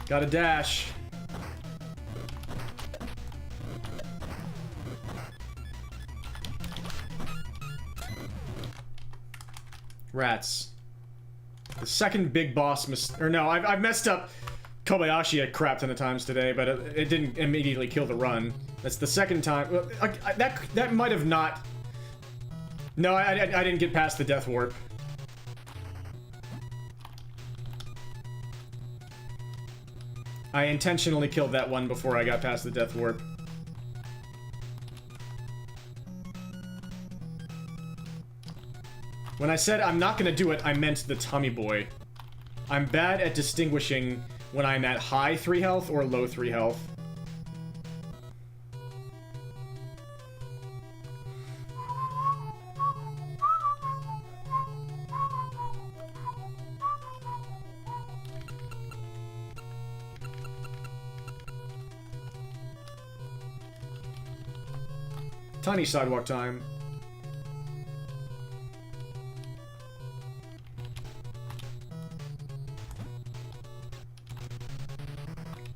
Got a dash. Rats. The second big boss I've messed up Kobayashi a crap ton of times today, but it didn't immediately kill the run. That's the second time. That might have not... No, I didn't get past the death warp. I intentionally killed that one before I got past the death warp. When I said I'm not gonna do it, I meant the Tommy Boy. I'm bad at distinguishing when I'm at high 3 health or low 3 health. Tiny sidewalk time.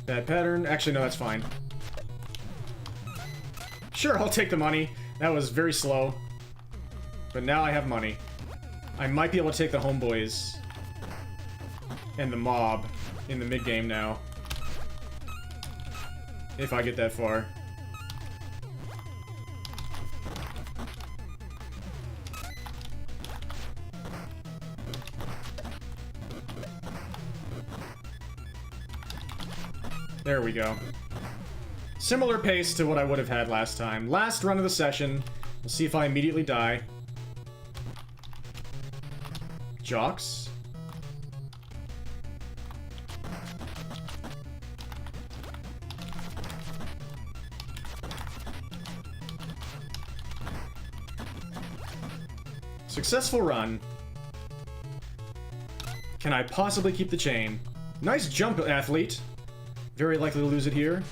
Bad pattern. Actually, no, that's fine. Sure, I'll take the money. That was very slow. But now I have money. I might be able to take the homeboys and the mob in the mid-game now. If I get that far. There we go. Similar pace to what I would have had last time. Last run of the session. We'll see if I immediately die. Jocks. Successful run. Can I possibly keep the chain? Nice jump, athlete. Very likely to lose it here.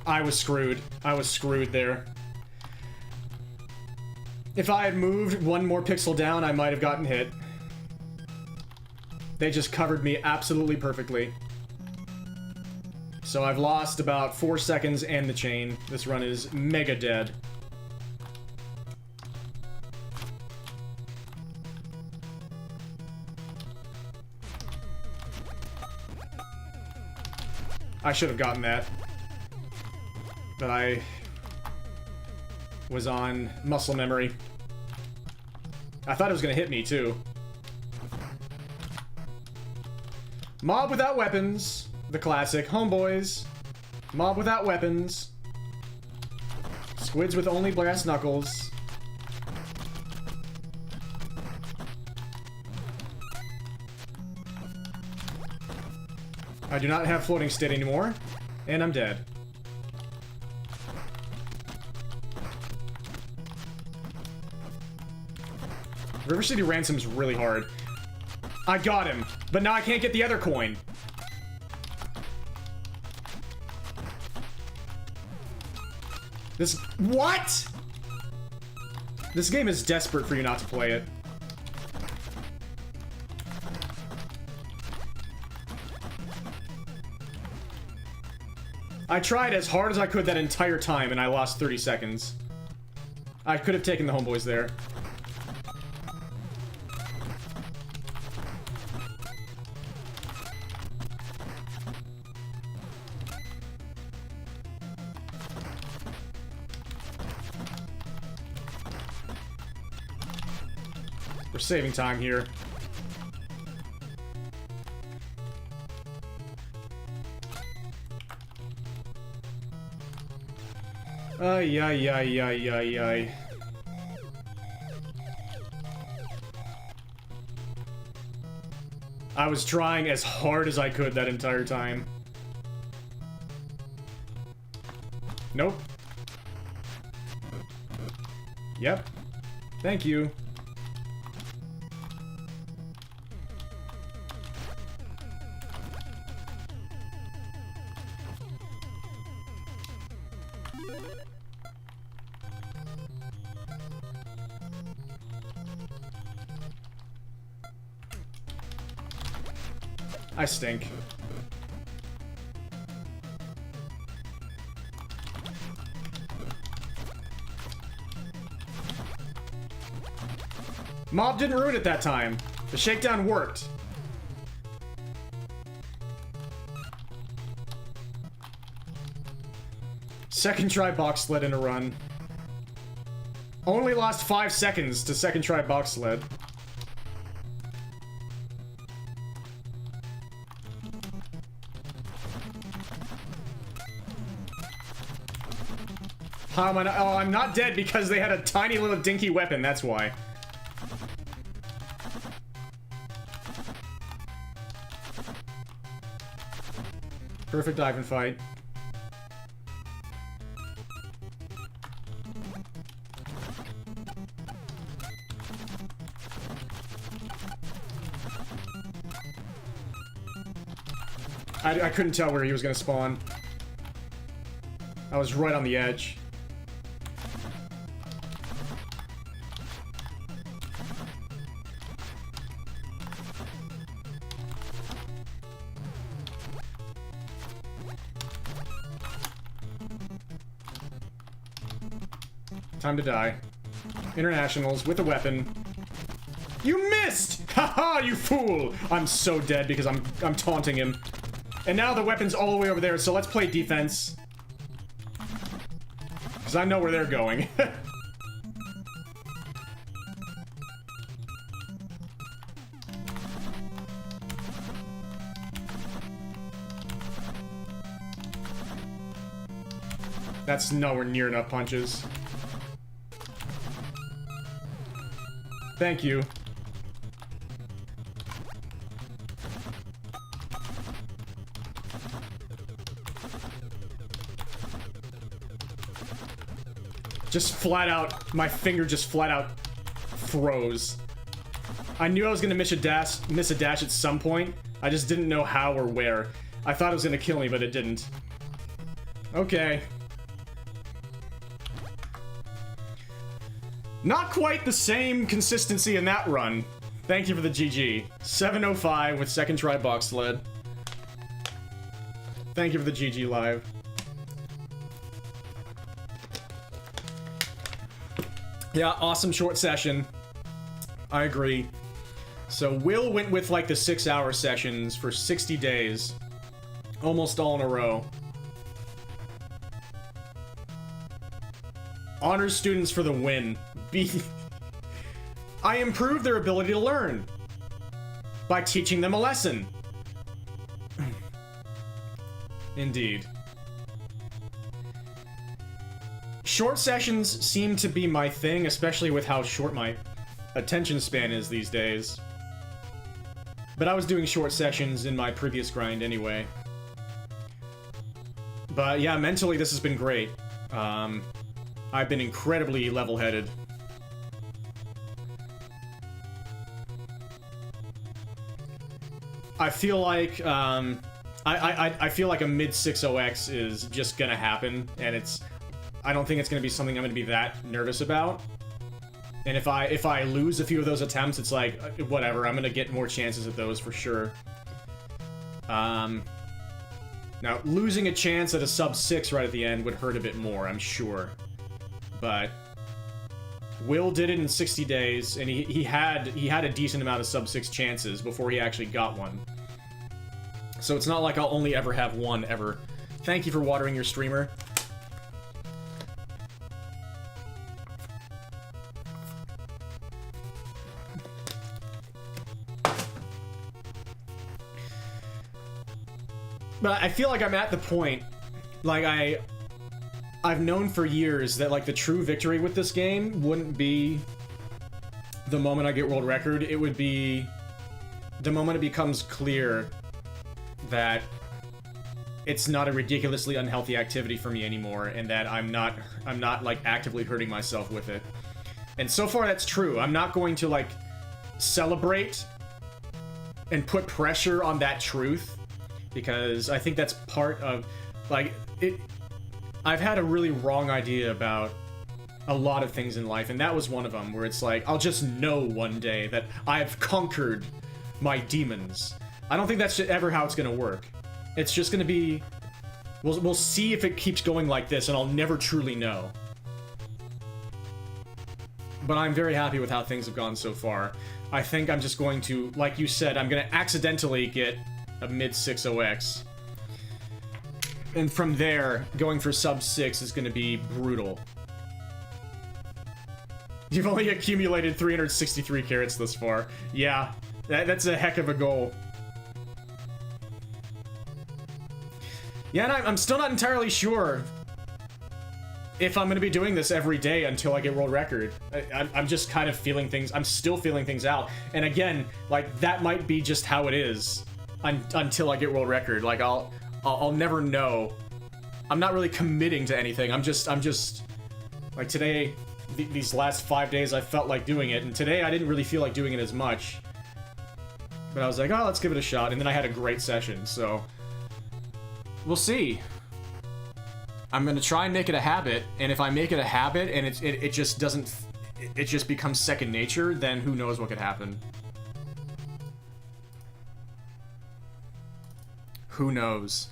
I was screwed. I was screwed there. If I had moved one more pixel down, I might have gotten hit. They just covered me absolutely perfectly. So I've lost about 4 seconds and the chain. This run is mega dead. I should have gotten that. But I was on muscle memory. I thought it was gonna hit me, too. Mob without weapons. The classic. Homeboys. Mob without weapons. Squids with only brass knuckles. I do not have floating state anymore, and I'm dead. River City Ransom's really hard. I got him, but now I can't get the other coin. This... What?! This game is desperate for you not to play it. I tried as hard as I could that entire time, and I lost 30 seconds. I could have taken the homeboys there. We're saving time here. Ay, ay, ay, ay, ay, ay. I was trying as hard as I could that entire time. Nope. Yep. Thank you. I stink. Mob didn't ruin it that time. The shakedown worked. Second try box sled in a run. Only lost 5 seconds to second try box sled. How am I not? Oh, I'm not dead because they had a tiny little dinky weapon, that's why. Perfect dive and fight. I couldn't tell where he was gonna spawn. I was right on the edge. Time to die. Internationals with a weapon. You missed! Haha, you fool! I'm so dead because I'm taunting him. And now the weapon's all the way over there, so let's play defense. Because I know where they're going. That's nowhere near enough punches. Thank you. Just flat out, my finger just flat out froze. I knew I was gonna miss a dash at some point. I just didn't know how or where. I thought it was gonna kill me, but it didn't. Okay. Not quite the same consistency in that run. Thank you for the GG. 705 with second try box sled. Thank you for the GG live. Yeah, awesome short session. I agree. So Will went with like the 6-hour sessions for 60 days. Almost all in a row. Honors students for the win. I improved their ability to learn by teaching them a lesson. Indeed. Short sessions seem to be my thing, especially with how short my attention span is these days. But I was doing short sessions in my previous grind anyway. But yeah, mentally this has been great. I've been incredibly level-headed. I feel like, I feel like a mid-60X is just gonna happen, and I don't think it's gonna be something I'm gonna be that nervous about. And if I lose a few of those attempts, it's like, whatever, I'm gonna get more chances at those for sure. Now, losing a chance at a sub-6 right at the end would hurt a bit more, I'm sure. But Will did it in 60 days, and he had a decent amount of sub-6 chances before he actually got one. So it's not like I'll only ever have one, ever. Thank you for watering your streamer. But I feel like I'm at the point, like I've known for years that like the true victory with this game wouldn't be the moment I get world record, it would be the moment it becomes clear that it's not a ridiculously unhealthy activity for me anymore, and that I'm not like actively hurting myself with it. And so far that's true. I'm not going to like celebrate and put pressure on that truth, because I think that's part of, like, it. I've had a really wrong idea about a lot of things in life, and that was one of them, where it's like, I'll just know one day that I've conquered my demons. I don't think that's ever how it's gonna work. It's just gonna be, we'll see if it keeps going like this, and I'll never truly know. But I'm very happy with how things have gone so far. I think I'm just going to, like you said, I'm gonna accidentally get a mid-60X. And from there, going for sub-6 is going to be brutal. You've only accumulated 363 carats thus far. Yeah, that's a heck of a goal. Yeah, and I'm still not entirely sure if I'm going to be doing this every day until I get world record. I'm just kind of feeling things. I'm still feeling things out. And again, like, that might be just how it is until I get world record. Like, I'll never know. I'm not really committing to anything. I'm just like, today, these last 5 days I felt like doing it, and today I didn't really feel like doing it as much. But I was like, oh, let's give it a shot, and then I had a great session, so we'll see. I'm gonna try and make it a habit, and if I make it a habit and it just doesn't, it just becomes second nature, then who knows what could happen. Who knows?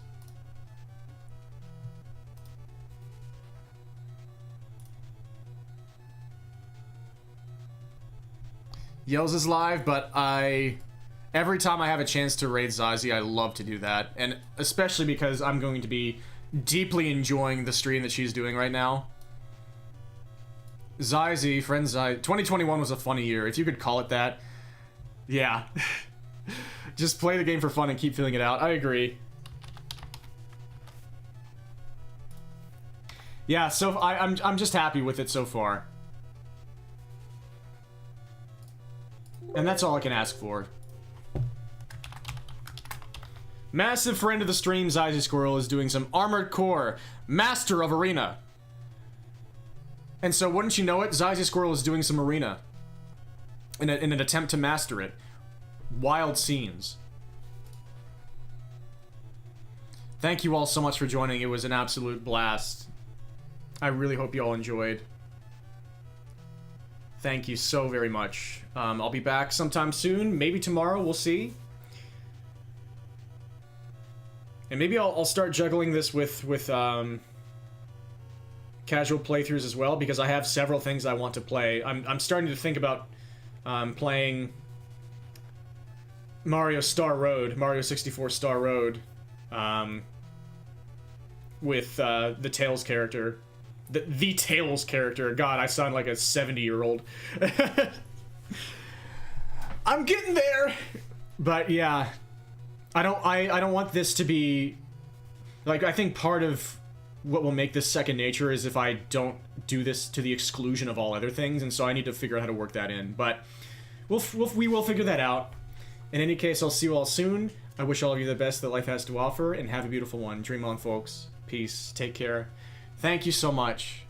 Yells is live, but every time I have a chance to raid Zazie, I love to do that. And especially because I'm going to be deeply enjoying the stream that she's doing right now. Zazie, friend Zazie, 2021 was a funny year, if you could call it that. Yeah. Just play the game for fun and keep feeling it out. I agree. Yeah, so I'm just happy with it so far. And that's all I can ask for. Massive friend of the stream, Zazie Squirrel, is doing some Armored Core, Master of Arena. And so, wouldn't you know it, Zazie Squirrel is doing some Arena. In an attempt to master it. Wild scenes. Thank you all so much for joining. It was an absolute blast. I really hope you all enjoyed. Thank you so very much. I'll be back sometime soon. Maybe tomorrow. We'll see. And maybe I'll start juggling this with casual playthroughs as well, because I have several things I want to play. I'm starting to think about playing Mario Star Road, Mario 64 Star Road, with the Tails character. The Tails character. God, I sound like a 70-year-old. I'm getting there! But yeah, I don't want this to be, like, I think part of what will make this second nature is if I don't do this to the exclusion of all other things, and so I need to figure out how to work that in. But we will figure that out. In any case, I'll see you all soon. I wish all of you the best that life has to offer, and have a beautiful one. Dream on, folks. Peace. Take care. Thank you so much.